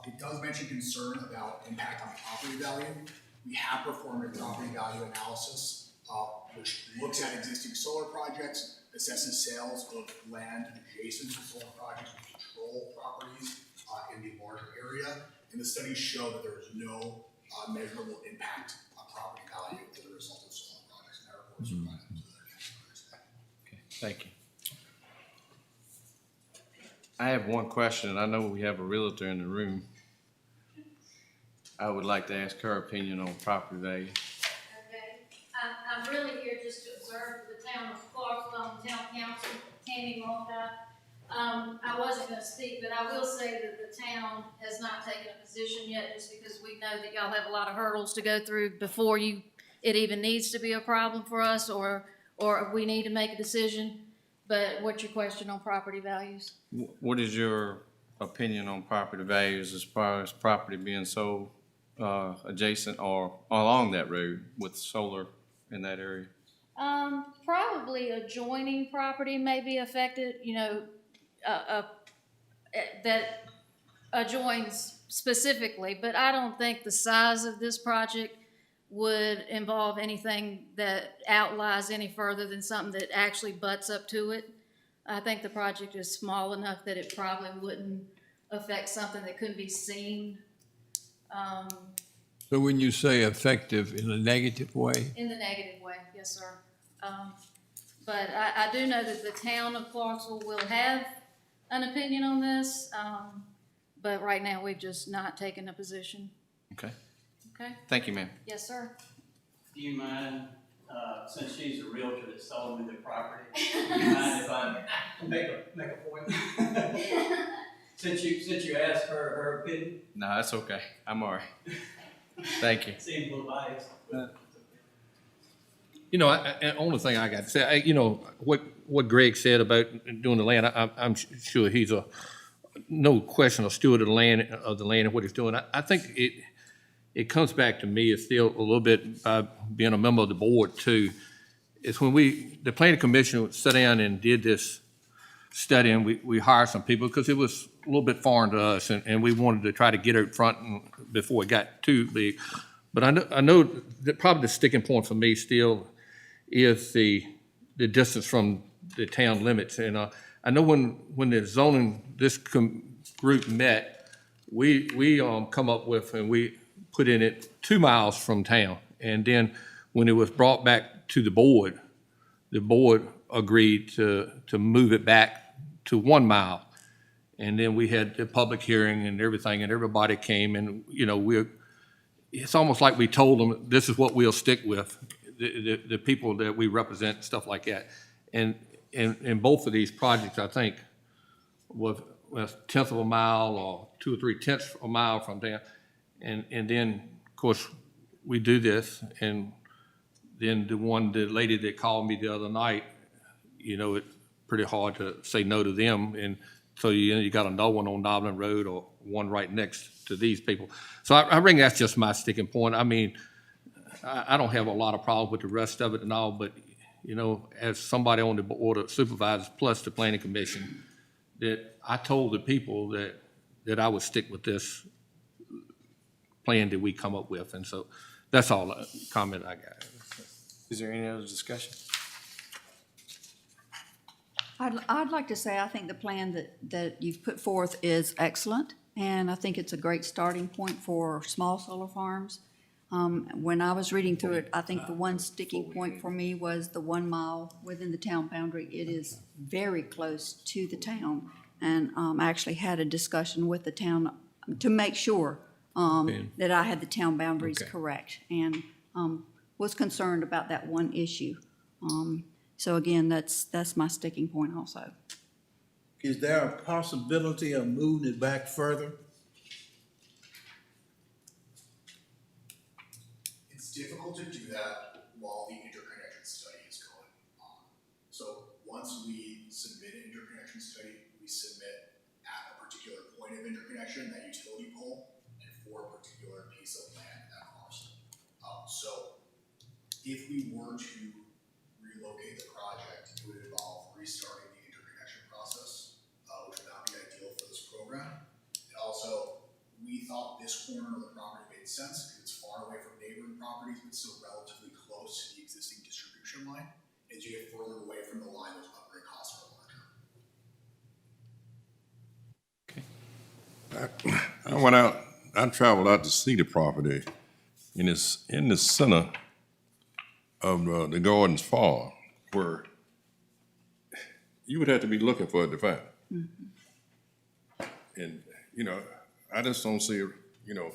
It does mention concern about impact on property value. We have performed a property value analysis, which looks at existing solar projects, assesses sales of land adjacent to solar projects with control properties in the larger area. And the studies show that there is no measurable impact on property value as a result of solar projects, and that report's provided to the council. Okay, thank you. I have one question, and I know we have a realtor in the room. I would like to ask her opinion on property value. Okay, I'm really here just to observe the town of Clarksville, town council, Tammy Malta. I wasn't gonna speak, but I will say that the town has not taken a position yet, just because we know that y'all have a lot of hurdles to go through before it even needs to be a problem for us, or we need to make a decision. But what's your question on property values? What is your opinion on property values as far as property being sold adjacent or along that road with solar in that area? Probably adjoining property may be affected, that adjoins specifically, but I don't think the size of this project would involve anything that outlies any further than something that actually butts up to it. I think the project is small enough that it probably wouldn't affect something that couldn't be seen, So when you say effective in a negative way, in the negative way, yes, sir. But I do know that the town of Clarksville will have an opinion on this, but right now we've just not taken a position. Okay, Okay? thank you, ma'am. Yes, sir. Do you mind, since she's a realtor that sold me the property, do you mind if I make a point? Since you asked her opinion, No, that's okay. I'm all right. Thank you. seems a little biased. You know, and only thing I got to say, you know, what Greg said about doing the land, I'm sure he's no question a steward of the land and what he's doing. I think it comes back to me, it's still a little bit, by being a member of the board too, is when the planning commission sat down and did this study, and we hired some people because it was a little bit foreign to us, and we wanted to try to get out front before it got too big. But I know that probably the sticking point for me still is the distance from the town limits. And I know when the zoning, this group met, we come up with, and we put in it 2 miles from town. And then when it was brought back to the board agreed to move it back to 1 mile. And then we had the public hearing and everything, and everybody came, and, you know, it's almost like we told them, this is what we'll stick with, the people that we represent, stuff like that. And in both of these projects, I think, was a tenth of a mile or 2 or 3 tenths of a mile from there. And then, of course, we do this, and then the lady that called me the other night, you know, it's pretty hard to say no to them. And so you got another one on Noblin Road or one right next to these people. So I think that's just my sticking point. I mean, I don't have a lot of problems with the rest of it and all, but, you know, as somebody on the board of supervisors plus the planning commission, that I told the people that I would stick with this plan that we come up with. And so that's all the comment I got. Is there any other discussion? I'd like to say I think the plan that you've put forth is excellent, and I think it's a great starting point for small solar farms. When I was reading through it, I think the one sticking point for me was the 1 mile within the town boundary. It is very close to the town, and I actually had a discussion with the town to make sure that I had the town boundaries correct, and was concerned about that one issue. So again, that's my sticking point also. Is there a possibility of moving it back further? It's difficult to do that while the interconnection study is going on. So once we submit an interconnection study, we submit at a particular point of interconnection, that utility pole, and for a particular piece of land at parcel. So if we were to relocate the project, it would involve restarting the interconnection process, which would not be ideal for this program. And also, we thought this corner of the property made sense because it's far away from neighboring properties, but still relatively close to the existing distribution line. As you get further away from the line, those upgrade costs are larger. I traveled out to see the property, and it's in the center of the Gardens Farm, where you would have to be looking for it to find it. Mm-hmm. And, you know, I just don't see, you know,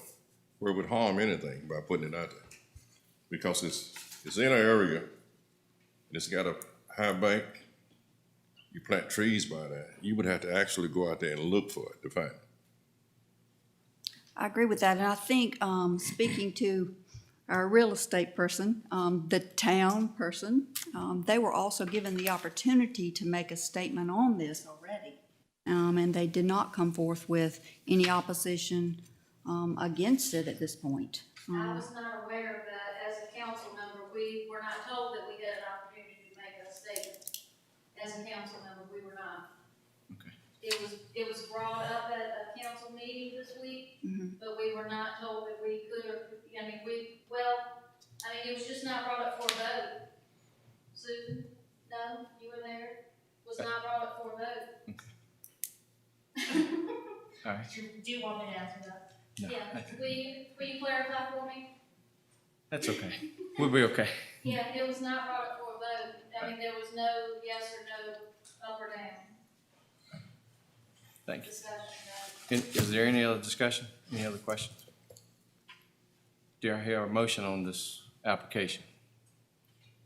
where it would harm anything by putting it out there. Because it's in an area, and it's got a high bank, you plant trees by that, you would have to actually go out there and look for it to find it. I agree with that, and I think, speaking to our real estate person, the town person, they were also given the opportunity to make a statement on this already. And they did not come forth with any opposition against it at this point. I was not aware of that. As a council member, we were not told that we had an opportunity to make a statement. As a council member, we were not. it was brought up at a council meeting this week, but we were not told that we could, or, it was just not brought up for a vote. Susan, no, you were there, was not brought up for a vote. All right. Do you want me to answer that? No. Yeah, will you clarify for me? That's okay. We'll be okay. Yeah, it was not brought up for a vote, there was no yes or no, up or down Thank you. discussion about it. Is there any other discussion? Any other questions? Do I hear a motion on this application?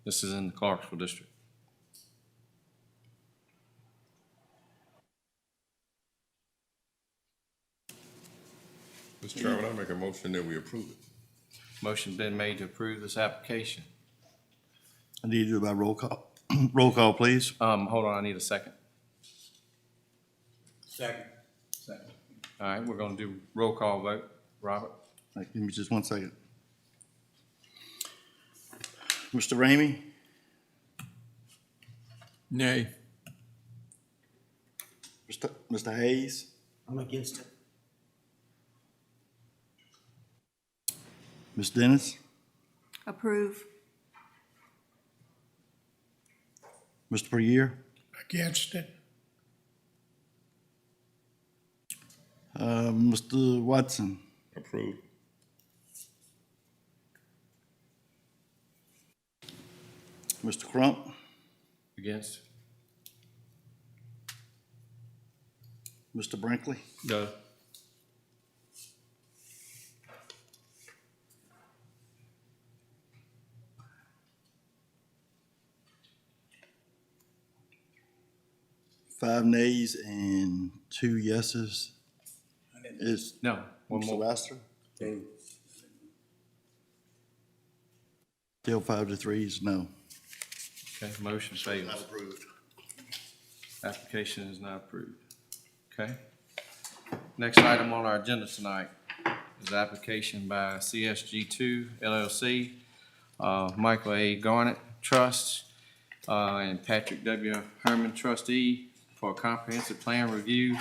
This is in the Clarksville district. Mr. Chairman, I make a motion that we approve it. Motion been made to approve this application. I need to do it by roll call. Roll call, please. Hold on, I need a second. Second. All right, we're gonna do roll call vote. Robert? Give me just 1 second. Mr. Ramey? Nay. Mr. Hayes? I'm against it. Ms. Dennis? Approve. Mr. Perrier? Against it. Mr. Watson? Approved. Mr. Crump? Against? Mr. Brinkley? No. Five nays and 2 yeses. Is No, one Mr. more. Laster? Still 5-3 is no. Okay, motion fails. Application is not approved. Okay. Next item on our agenda tonight is application by CSG2 LLC, Michael A. Garnett Trust, and Patrick W. Herman trustee for a comprehensive plan review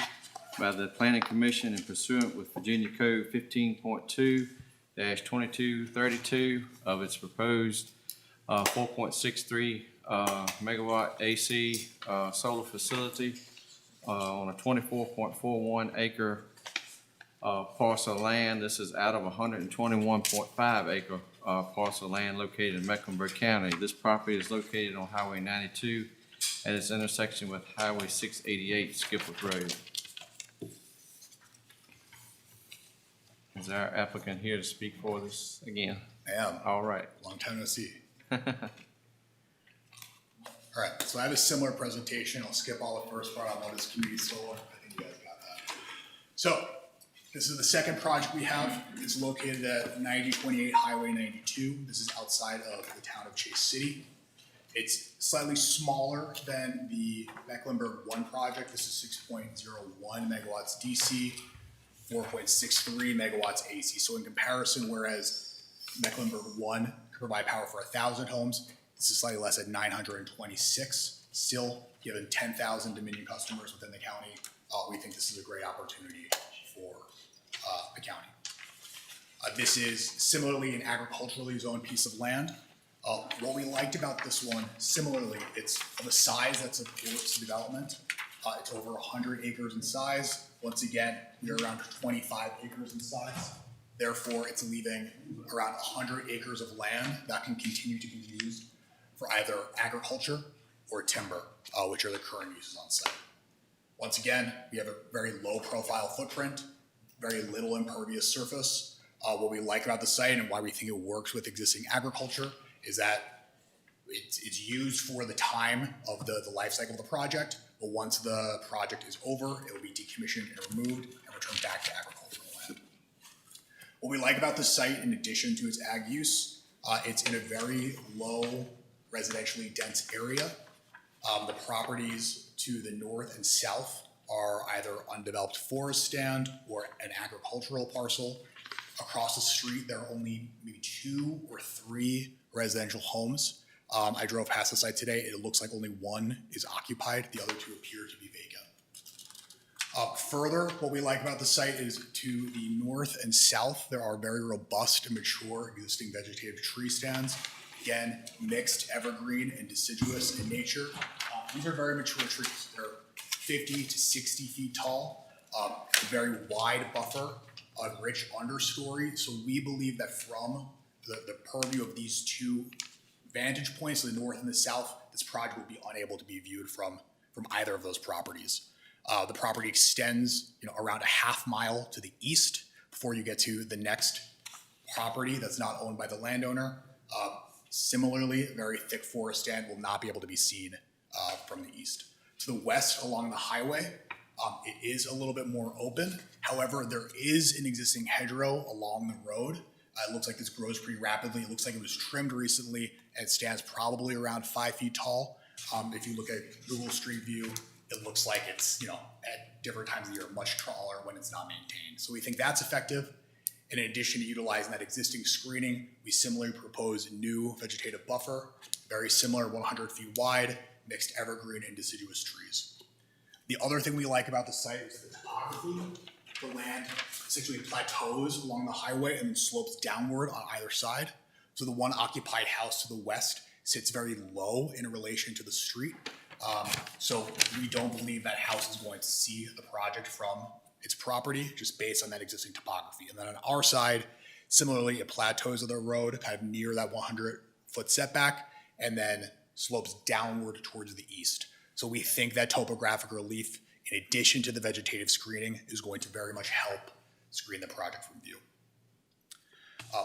by the Planning Commission and pursuant with Virginia Code 15.2-2232 of its proposed 4.63 megawatt AC solar facility on a 24.41 acre parcel of land. This is out of a 121.5 acre parcel of land located in Mecklenburg County. This property is located on Highway 92 at its intersection with Highway 688 Skipper's Road. Is our applicant here to speak for this again? I am. All right. Long time no see. All right, so I have a similar presentation. I'll skip all the first part on what is community solar. I think you guys got that. So this is the second project we have. It's located at 9028 Highway 92. This is outside of the town of Chase City. It's slightly smaller than the Mecklenburg 1 project. This is 6.01 megawatts DC, 4.63 megawatts AC. So in comparison, whereas Mecklenburg 1 could provide power for 1,000 homes, this is slightly less at 926. Still, given 10,000 Dominion customers within the county, we think this is a great opportunity for the county. This is similarly an agriculturally zoned piece of land. What we liked about this one, similarly, it's the size that supports development. It's over 100 acres in size. Once again, we're around 25 acres in size. Therefore, it's leaving around 100 acres of land that can continue to be used for either agriculture or timber, which are the current uses on site. Once again, we have a very low profile footprint, very little impervious surface. What we like about the site and why we think it works with existing agriculture is that it's used for the time of the life cycle of the project, but once the project is over, it will be decommissioned and removed and returned back to agricultural land. What we like about the site, in addition to its ag use, it's in a very low residentially dense area. The properties to the north and south are either undeveloped forest stand or an agricultural parcel. Across the street, there are only maybe 2 or 3 residential homes. I drove past the site today. It looks like only 1 is occupied. The other 2 appear to be vacant. Further, what we like about the site is to the north and south, there are very robust and mature existing vegetative tree stands. Again, mixed evergreen and deciduous in nature. These are very mature trees. They're 50 to 60 feet tall, a very wide buffer, a rich understory. So we believe that from the purview of these two vantage points, the north and the south, this project will be unable to be viewed from either of those properties. The property extends, around a half mile to the east before you get to the next property that's not owned by the landowner. Similarly, a very thick forest stand will not be able to be seen from the east. To the west along the highway, it is a little bit more open. However, there is an existing hedgerow along the road. It looks like this grows pretty rapidly. It looks like it was trimmed recently, and it stands probably around 5 feet tall. If you look at Google Street View, it looks like it's, at different times of the year, much taller when it's not maintained. So we think that's effective. And in addition to utilizing that existing screening, we similarly propose a new vegetative buffer, very similar, 100 feet wide, mixed evergreen and deciduous trees. The other thing we like about the site is the topography. The land essentially plateaus along the highway and then slopes downward on either side. So the one occupied house to the west sits very low in relation to the street. So we don't believe that house is going to see the project from its property just based on that existing topography. And then on our side, similarly, it plateaus of the road kind of near that 100-foot setback and then slopes downward towards the east. So we think that topographic relief, in addition to the vegetative screening, is going to very much help screen the project from view.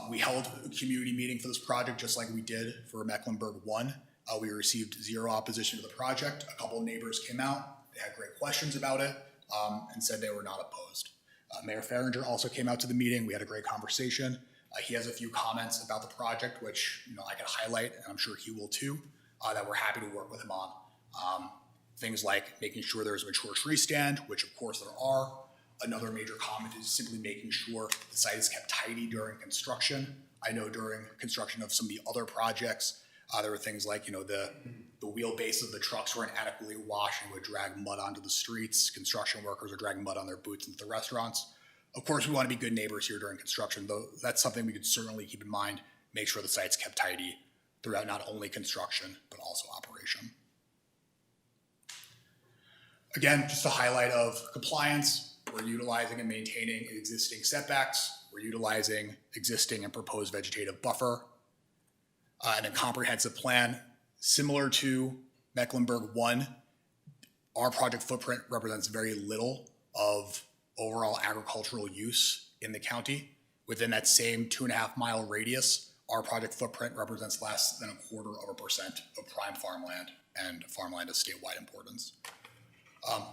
We held a community meeting for this project just like we did for Mecklenburg 1. We received zero opposition to the project. A couple of neighbors came out, they had great questions about it, and said they were not opposed. Mayor Farringer also came out to the meeting. We had a great conversation. He has a few comments about the project, which I could highlight, and I'm sure he will too, that we're happy to work with him on. Things like making sure there's a mature tree stand, which of course there are. Another major comment is simply making sure the site is kept tidy during construction. I know during construction of some of the other projects, there were things like, the wheelbase of the trucks weren't adequately washed and would drag mud onto the streets. Construction workers are dragging mud on their boots into the restaurants. Of course, we want to be good neighbors here during construction, though that's something we could certainly keep in mind, make sure the site's kept tidy throughout not only construction, but also operation. Again, just a highlight of compliance. We're utilizing and maintaining existing setbacks. We're utilizing existing and proposed vegetative buffer. And a comprehensive plan similar to Mecklenburg 1. Our project footprint represents very little of overall agricultural use in the county. Within that same 2.5 mile radius, our project footprint represents less than 0.25% of prime farmland, and farmland is statewide importance.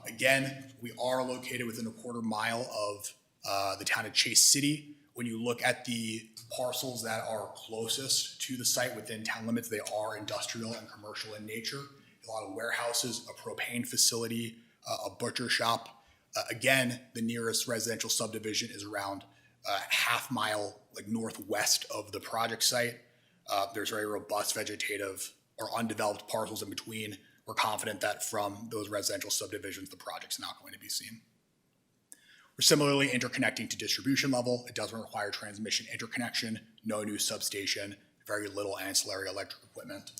Again, we are located within 1/4 mile of the town of Chase City. When you look at the parcels that are closest to the site within town limits, they are industrial and commercial in nature. A lot of warehouses, a propane facility, a butcher shop. Again, the nearest residential subdivision is around a 1/2 mile northwest of the project site. There's very robust vegetative or undeveloped parcels in between. We're confident that from those residential subdivisions, the project's not going to be seen. We're similarly interconnecting to distribution level. It doesn't require transmission interconnection, no new substation, very little ancillary electric equipment.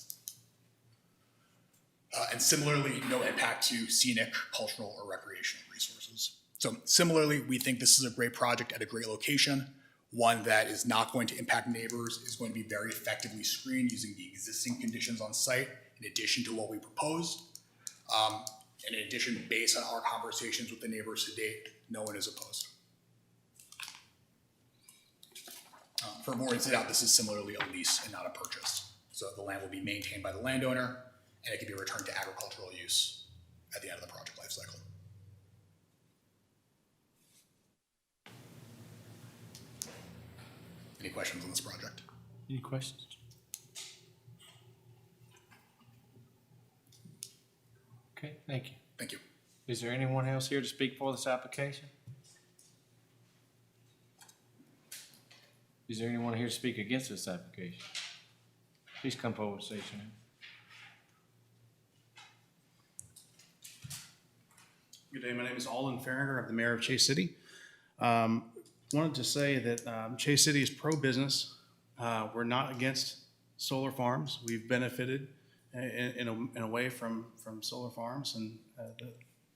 And similarly, no impact to scenic, cultural, or recreational resources. So similarly, we think this is a great project at a great location, one that is not going to impact neighbors, is going to be very effectively screened using the existing conditions on site, in addition to what we proposed. And in addition, based on our conversations with the neighbors to date, no one is opposed. For avoidance of doubt, this is similarly a lease and not a purchase. So the land will be maintained by the landowner, and it can be returned to agricultural use at the end of the project life cycle. Any questions on this project? Any questions? Okay, thank you. Thank you. Is there anyone else here to speak for this application? Is there anyone here to speak against this application? Please come forward, state your name. Good day, my name is Alden Farrager. I'm the mayor of Chase City. Wanted to say that Chase City is pro-business. We're not against solar farms. We've benefited in a way from solar farms and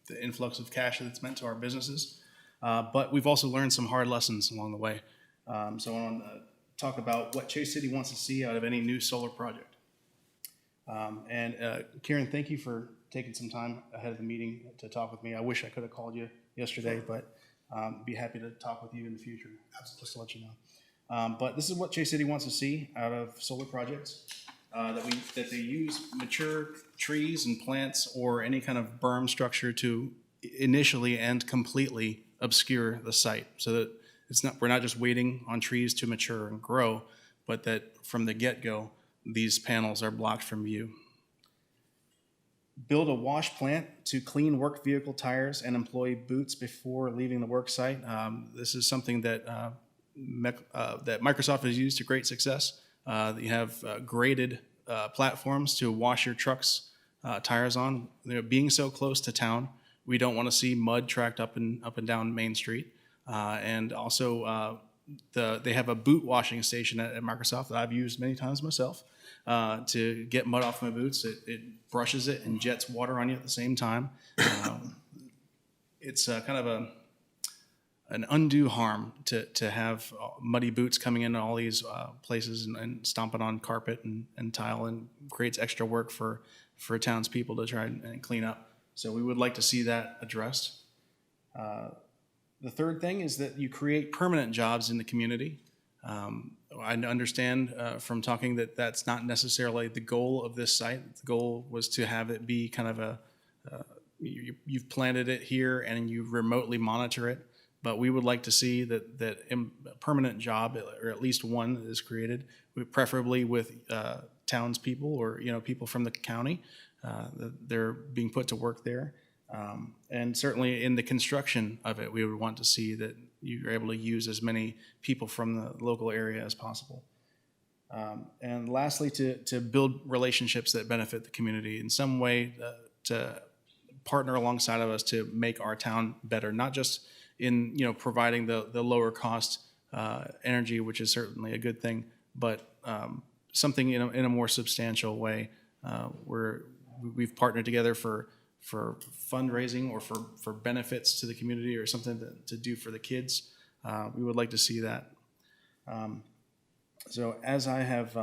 the influx of cash that it's meant to our businesses. But we've also learned some hard lessons along the way. So I want to talk about what Chase City wants to see out of any new solar project. Kieran, thank you for taking some time ahead of the meeting to talk with me. I wish I could have called you yesterday, but be happy to talk with you in the future, just to let you know. But this is what Chase City wants to see out of solar projects, that they use mature trees and plants or any kind of berm structure to initially and completely obscure the site, so that we're not just waiting on trees to mature and grow, but that from the get-go, these panels are blocked from view. Build a wash plant to clean work vehicle tires and employee boots before leaving the work site. This is something that that Microsoft has used to great success. You have graded platforms to wash your truck's tires on. Being so close to town, we don't want to see mud tracked up and down Main Street. And also, they have a boot washing station at Microsoft that I've used many times myself to get mud off my boots. It brushes it and jets water on you at the same time. It's kind of an undue harm to have muddy boots coming into all these places and stomping on carpet and tile, and creates extra work for townspeople to try and clean up. So we would like to see that addressed. The third thing is that you create permanent jobs in the community. I understand from talking that that's not necessarily the goal of this site. The goal was to have it be kind of you've planted it here and you remotely monitor it. But we would like to see that a permanent job, or at least one, is created, preferably with townspeople or people from the county. They're being put to work there. And certainly in the construction of it, we would want to see that you're able to use as many people from the local area as possible. And lastly, to build relationships that benefit the community in some way, to partner alongside of us to make our town better, not just in providing the lower cost energy, which is certainly a good thing, but something in a more substantial way, where we've partnered together for fundraising or for benefits to the community, or something to do for the kids. We would like to see that. So as I have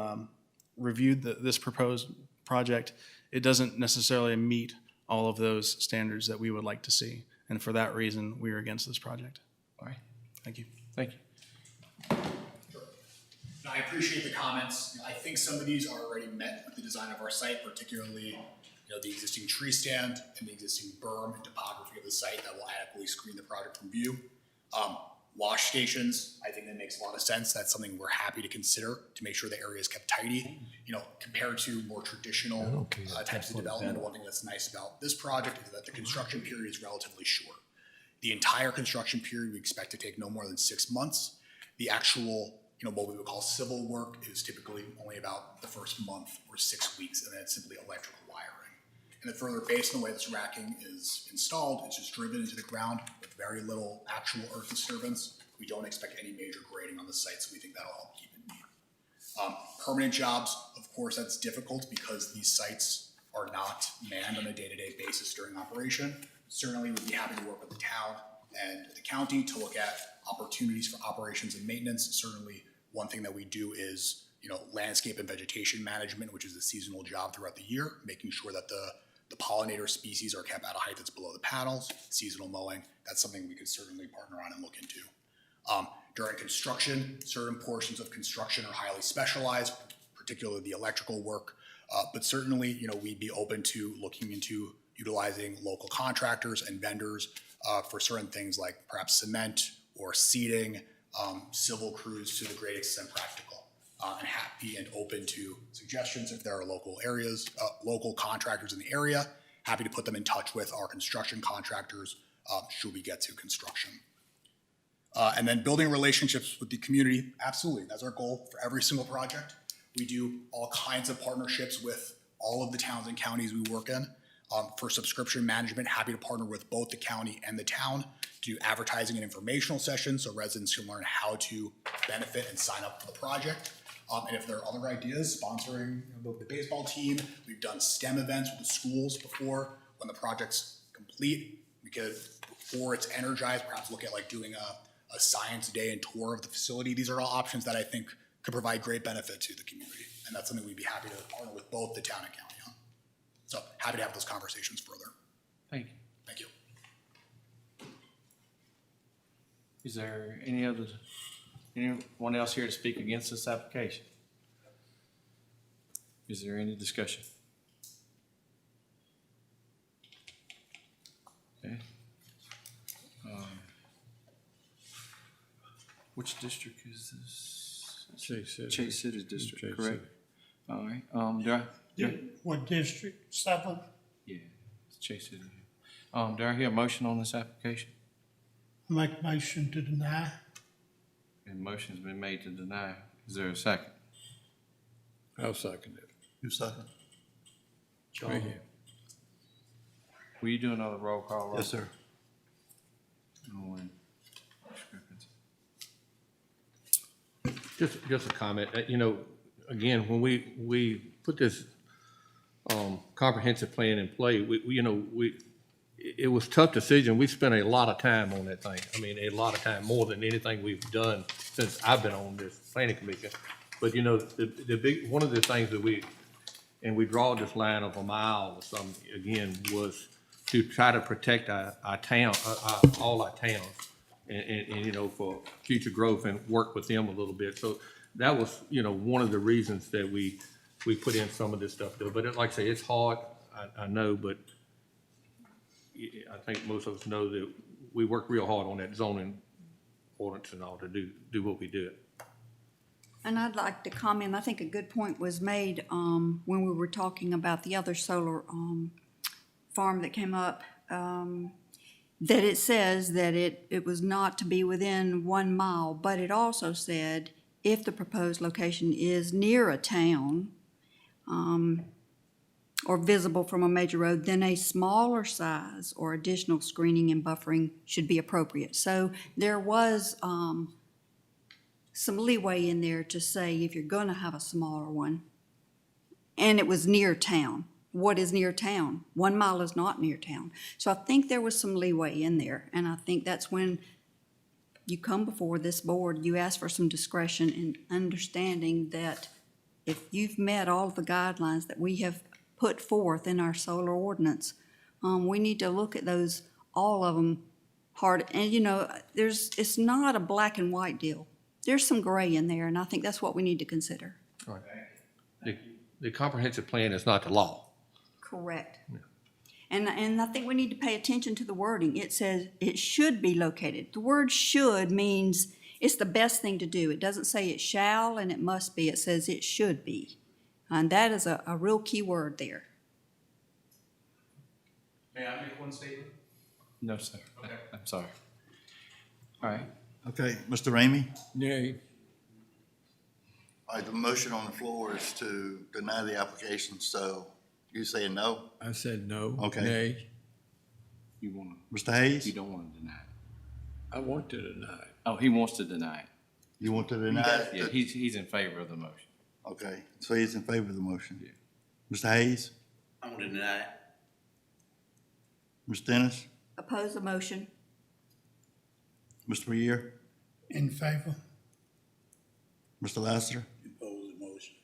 reviewed this proposed project, it doesn't necessarily meet all of those standards that we would like to see. And for that reason, we are against this project. All right. Thank you. Thank you. Sure. Now, I appreciate the comments. I think some of these are already met with the design of our site, particularly the existing tree stand and the existing berm and topography of the site that will adequately screen the project from view. Wash stations, I think that makes a lot of sense. That's something we're happy to consider to make sure the area is kept tidy. Compared to more traditional types of development, one thing that's nice about this project is that the construction period is relatively short. The entire construction period we expect to take no more than 6 months. The actual, what we would call civil work is typically only about the first month or 6 weeks, and then it's simply electrical wiring. And then further, based on the way this racking is installed, it's just driven into the ground with very little actual earth disturbance. We don't expect any major grading on the site, so we think that'll help keep it neat. Permanent jobs, of course, that's difficult because these sites are not manned on a day-to-day basis during operation. Certainly, we'd be happy to work with the town and the county to look at opportunities for operations and maintenance. Certainly, one thing that we do is landscape and vegetation management, which is a seasonal job throughout the year, making sure that the pollinator species are kept at a height that's below the panels. Seasonal mowing, that's something we could certainly partner on and look into. During construction, certain portions of construction are highly specialized, particularly the electrical work, but certainly we'd be open to looking into utilizing local contractors and vendors for certain things like perhaps cement or seeding, civil crews to the great extent practical. And happy and open to suggestions if there are local contractors in the area. Happy to put them in touch with our construction contractors should we get to construction. And then building relationships with the community, absolutely. That's our goal for every single project. We do all kinds of partnerships with all of the towns and counties we work in. For subscription management, happy to partner with both the county and the town to do advertising and informational sessions so residents can learn how to benefit and sign up for the project. And if there are other ideas, sponsoring the baseball team, we've done STEM events with the schools before. When the project's complete, we could, before it's energized, perhaps look at like doing a science day and tour of the facility. These are all options that I think could provide great benefit to the community. And that's something we'd be happy to partner with both the town and county on. So happy to have those conversations further. Thank you. Thank you. Is there anyone else here to speak against this application? Is there any discussion? Okay. Which district is this? Chase City. Chase City District, Chase correct? City. All right, What district? 7? Yeah, it's Chase City. Do I hear a motion on this application? Make a motion to deny. And motion's been made to deny. Is there a second? I'll second it. You second? Right here. Will you do another roll call? Rob? Yes, sir. Just a comment, you know, again, when we put this comprehensive plan in play, it was a tough decision. We spent a lot of time on that thing. I mean, a lot of time, more than anything we've done since I've been on this planning commission. But, you know, one of the things that we draw this line of a mile or something, again, was to try to protect our town, all our towns. And, you know, for future growth and work with them a little bit. So that was, you know, one of the reasons that we put in some of this stuff though. But like I say, it's hard, I know, but I think most of us know that we work real hard on that zoning ordinance and all to do what we do. And I'd like to comment, I think a good point was made when we were talking about the other solar farm that came up, that it says that it was not to be within 1 mile, but it also said if the proposed location is near a town or visible from a major road, then a smaller size or additional screening and buffering should be appropriate. So there was some leeway in there to say if you're going to have a smaller one, and it was near town. What is near town? 1 mile is not near town. So I think there was some leeway in there, and I think that's when you come before this board, you ask for some discretion and understanding that if you've met all of the guidelines that we have put forth in our solar ordinance, we need to look at those, all of them, hard. And you know, it's not a black and white deal. There's some gray in there, and I think that's what we need to consider. Right. The comprehensive plan is not the law. Correct. Yeah. And I think we need to pay attention to the wording. It says it should be located. The word should means it's the best thing to do. It doesn't say it shall and it must be. It says it should be. And that is a real key word there. May I make one statement? No, sir. Okay. I'm sorry. All right. Okay, Mr. Ramey? Yay. All right, the motion on the floor is to deny the application, so you saying no? I said no. Okay. Nay. You want Mr. Hayes? You don't want to deny it. I want to deny it. Oh, he wants to deny it. You want to deny it? Yeah, he's in favor of the motion. Okay, so he's in favor of the motion. Yeah. Mr. Hayes? I'm gonna deny it. Ms. Dennis? Oppose the motion. Mr. Rear? In favor? Mr. Lassiter? Oppose the motion.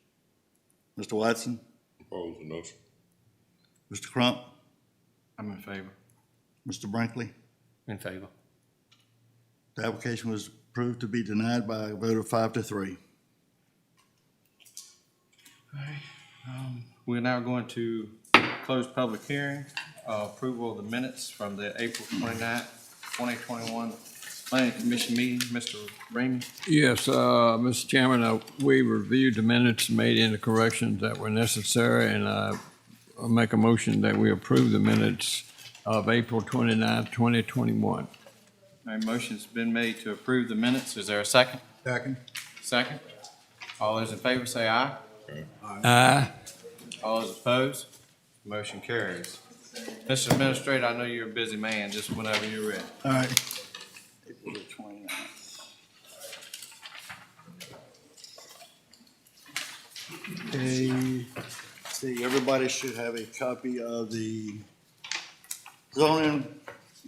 Mr. Watson? Oppose the motion. Mr. Crump? I'm in favor. Mr. Brinkley? In favor. The application was approved to be denied by a vote of 5-3. All right. We're now going to close public hearing, approval of the minutes from the April 29th, 2021 Planning Commission meeting. Mr. Ramey? Yes, Mr. Chairman, we reviewed the minutes, made any corrections that were necessary, and I'll make a motion that we approve the minutes of April 29th, 2021. All right, motion's been made to approve the minutes. Is there a second? Second. Second. All those in favor say aye. Aye. All those opposed? Motion carries. Mr. Administrator, I know you're a busy man, just whenever you're ready. All right. April the 29th. Okay, see, everybody should have a copy of the zoning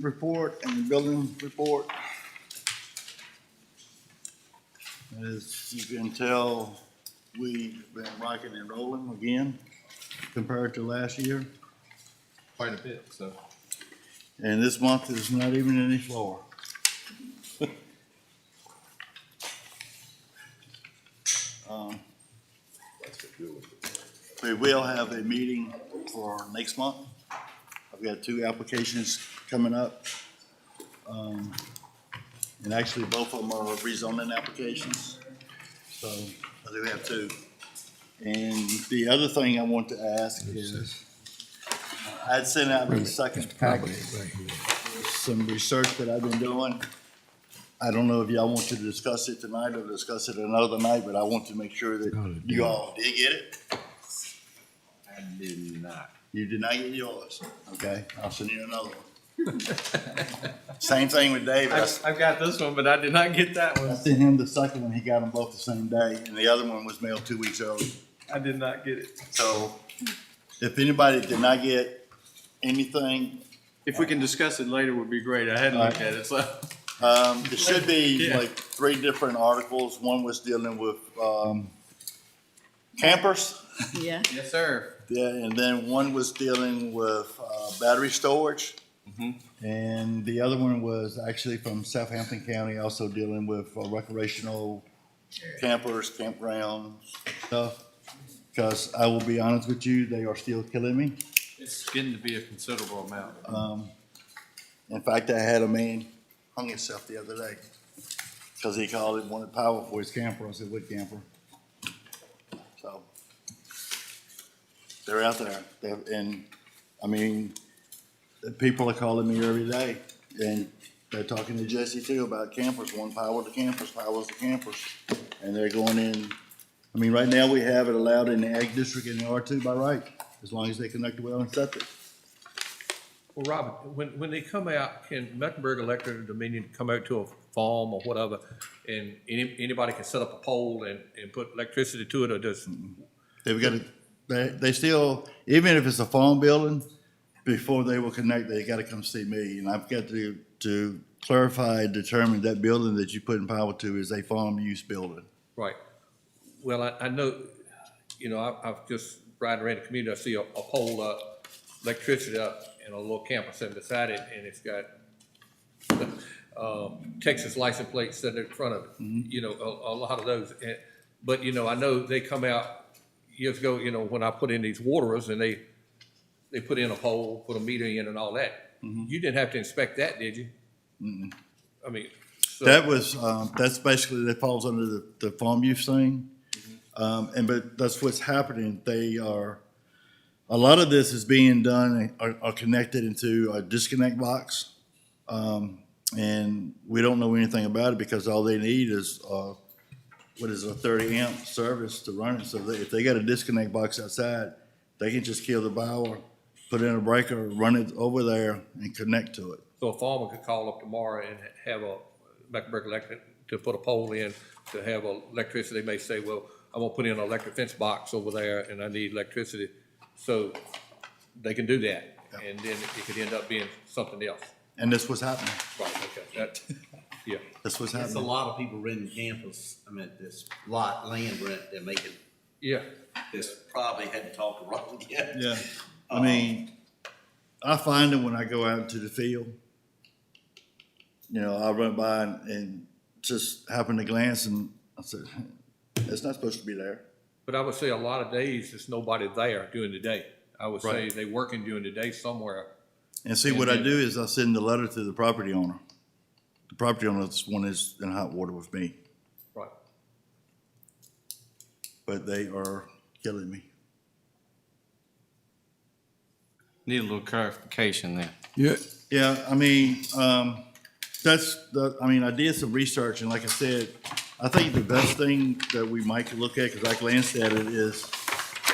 report and building report. As you can tell, we've been rocking and rolling again compared to last year. Quite a bit, so. And this month is not even any slower. We will have a meeting for next month. I've got 2 applications coming up. And actually, both of them are rezoning applications. So I do have 2. And the other thing I want to ask is, I'd sent out the second packet, some research that I've been doing. I don't know if y'all want to discuss it tonight or discuss it another night, but I want to make sure that you all did get it. I did not. You did not get yours, okay? I'll send you another one. Same thing with David. I've got this one, but I did not get that I one. sent him the second one, he got them both the same day, and the other one was mailed 2 weeks early. I did not get it. So if anybody did not get anything, If we can discuss it later would be great. I hadn't looked at it, so. there should be Yeah. like 3 different articles. One was dealing with, campers. Yeah. Yes, sir. Yeah, and then one was dealing with, battery storage. Mm-hmm. And the other one was actually from Southampton County, also dealing with recreational campers, campgrounds, stuff. Because I will be honest with you, they are still killing me. It's getting to be a considerable amount. In fact, I had a man hung himself the other day because he called it, wanted power for his camper. I said, what camper? So they're out there. And I mean, the people are calling me every day, and they're talking to Jesse too about campers, one power to campers, powers to campers. And they're going in, I mean, right now we have it allowed in the ag district in the R2 by right, as long as they connect well and septic. Well, Robert, when they come out, can Mecklenburg Electric or Dominion come out to a farm or whatever, and anybody can set up a pole and put electricity to it, or does? They've got to, they still, even if it's a farm building, before they will connect, they gotta come see me, and I've got to clarify and determine that building that you put in power to is a farm use building. Right. Well, I know, you know, I've just riding around the community, I see a pole up, electricity up, and a little camper sitting beside it, and it's got Texas license plate sitting in front of it. You know, a lot of those. But, you know, I know they come out years ago, you know, when I put in these waterers, and they put in a pole, put a meter in and all that. You didn't have to inspect that, did you? I mean, so. That was, that's basically, that falls under the farm use thing. But that's what's happening. They are, a lot of this is being done, are connected into a disconnect box. And we don't know anything about it because all they need is, what is a 30 amp service to run it. So if they got a disconnect box outside, they can just kill the power, put in a breaker, run it over there and connect to it. So a farmer could call up tomorrow and have a Mecklenburg Electric to put a pole in to have electricity. They may say, well, I want to put in an electric fence box over there and I need electricity. So they can do that. And then it could end up being something else. And this was happening. Right, okay, that, yeah. This was It's a happening. lot of people renting campus, I mean, this lot, land rent, they're making, Yeah, this probably hadn't talked to Ron yet. Yeah. I mean, I find it when I go out into the field. You know, I run by and just happen to glance and I said, it's not supposed to be there. but I would say a lot of days, there's nobody there during the day. I would say Right. they working during the day somewhere. And see, what I do is I send the letter to the property owner. The property owner's one is in hot water with me, Right. but they are killing me. Need a little clarification there. Yeah, Yeah, I mean, I did some research and like I said, I think the best thing that we might look at, because I glanced at it, is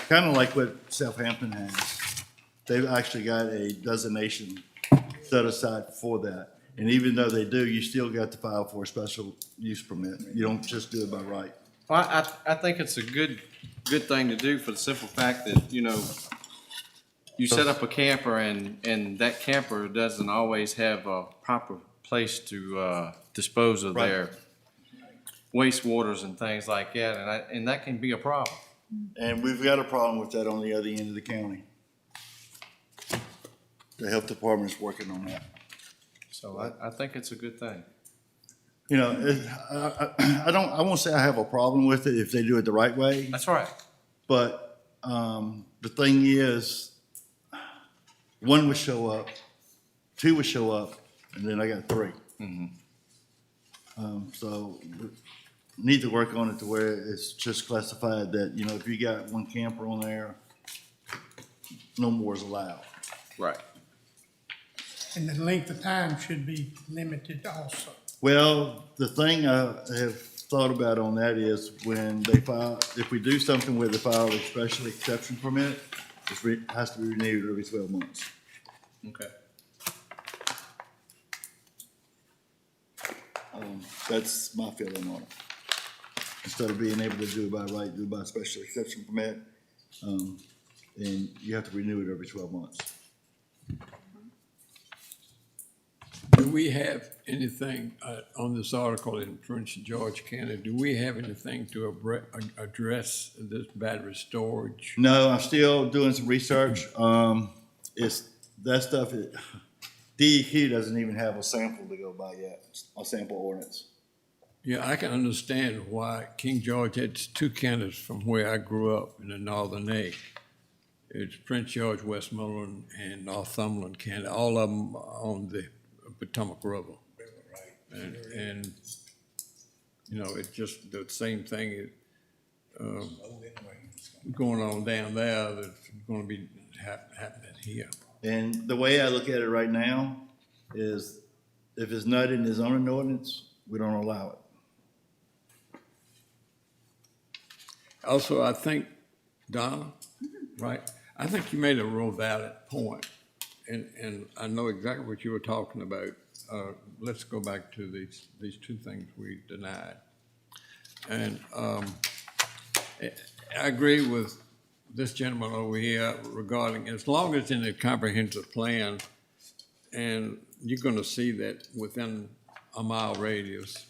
kind of like what Southampton has. they've actually got a designation set aside for that. And even though they do, you still got to file for a special use permit. You don't just do it by right. Well, I think it's a good thing to do for the simple fact that, you know, you set up a camper and that camper doesn't always have a proper place to dispose of their wastewaters and things like that, and that can be a problem. And we've got a problem with that on the other end of the county. The health department's working on that. So I think it's a good thing. You know, I won't say I have a problem with it if they do it the right way, That's right. but, the thing is, one would show up, two would show up, and then I got three. So we need to work on it to where it's just classified that, you know, if you got one camper on there, no more is allowed. Right. And the length of time should be limited also. Well, the thing I have thought about on that is when they file, if we do something where they file a special exception permit, it has to be renewed every 12 months. Okay. That's my feeling on it. Instead of being able to do it by right, do it by special exception permit, and you have to renew it every 12 months. Do we have anything on this article in Prince George County? Do we have anything to address this battery storage? No, I'm still doing some research. It's, that stuff, DEQ doesn't even have a sample to go by yet, a sample ordinance. Yeah, I can understand why King George had two counties from where I grew up in the northern egg. It's Prince George, Westmoreland, and Northumberland County, all of them on the Potomac River. And you know, it's just the same thing going on down there that's going to be happening here. And the way I look at it right now is if it's not in the zoning ordinance, we don't allow it. Also, I think, Donna, right, I think you made a real valid point, and I know exactly what you were talking about. Let's go back to these two things we denied. And I agree with this gentleman over here regarding, as long as in the comprehensive plan, and you're gonna see that within a mile radius,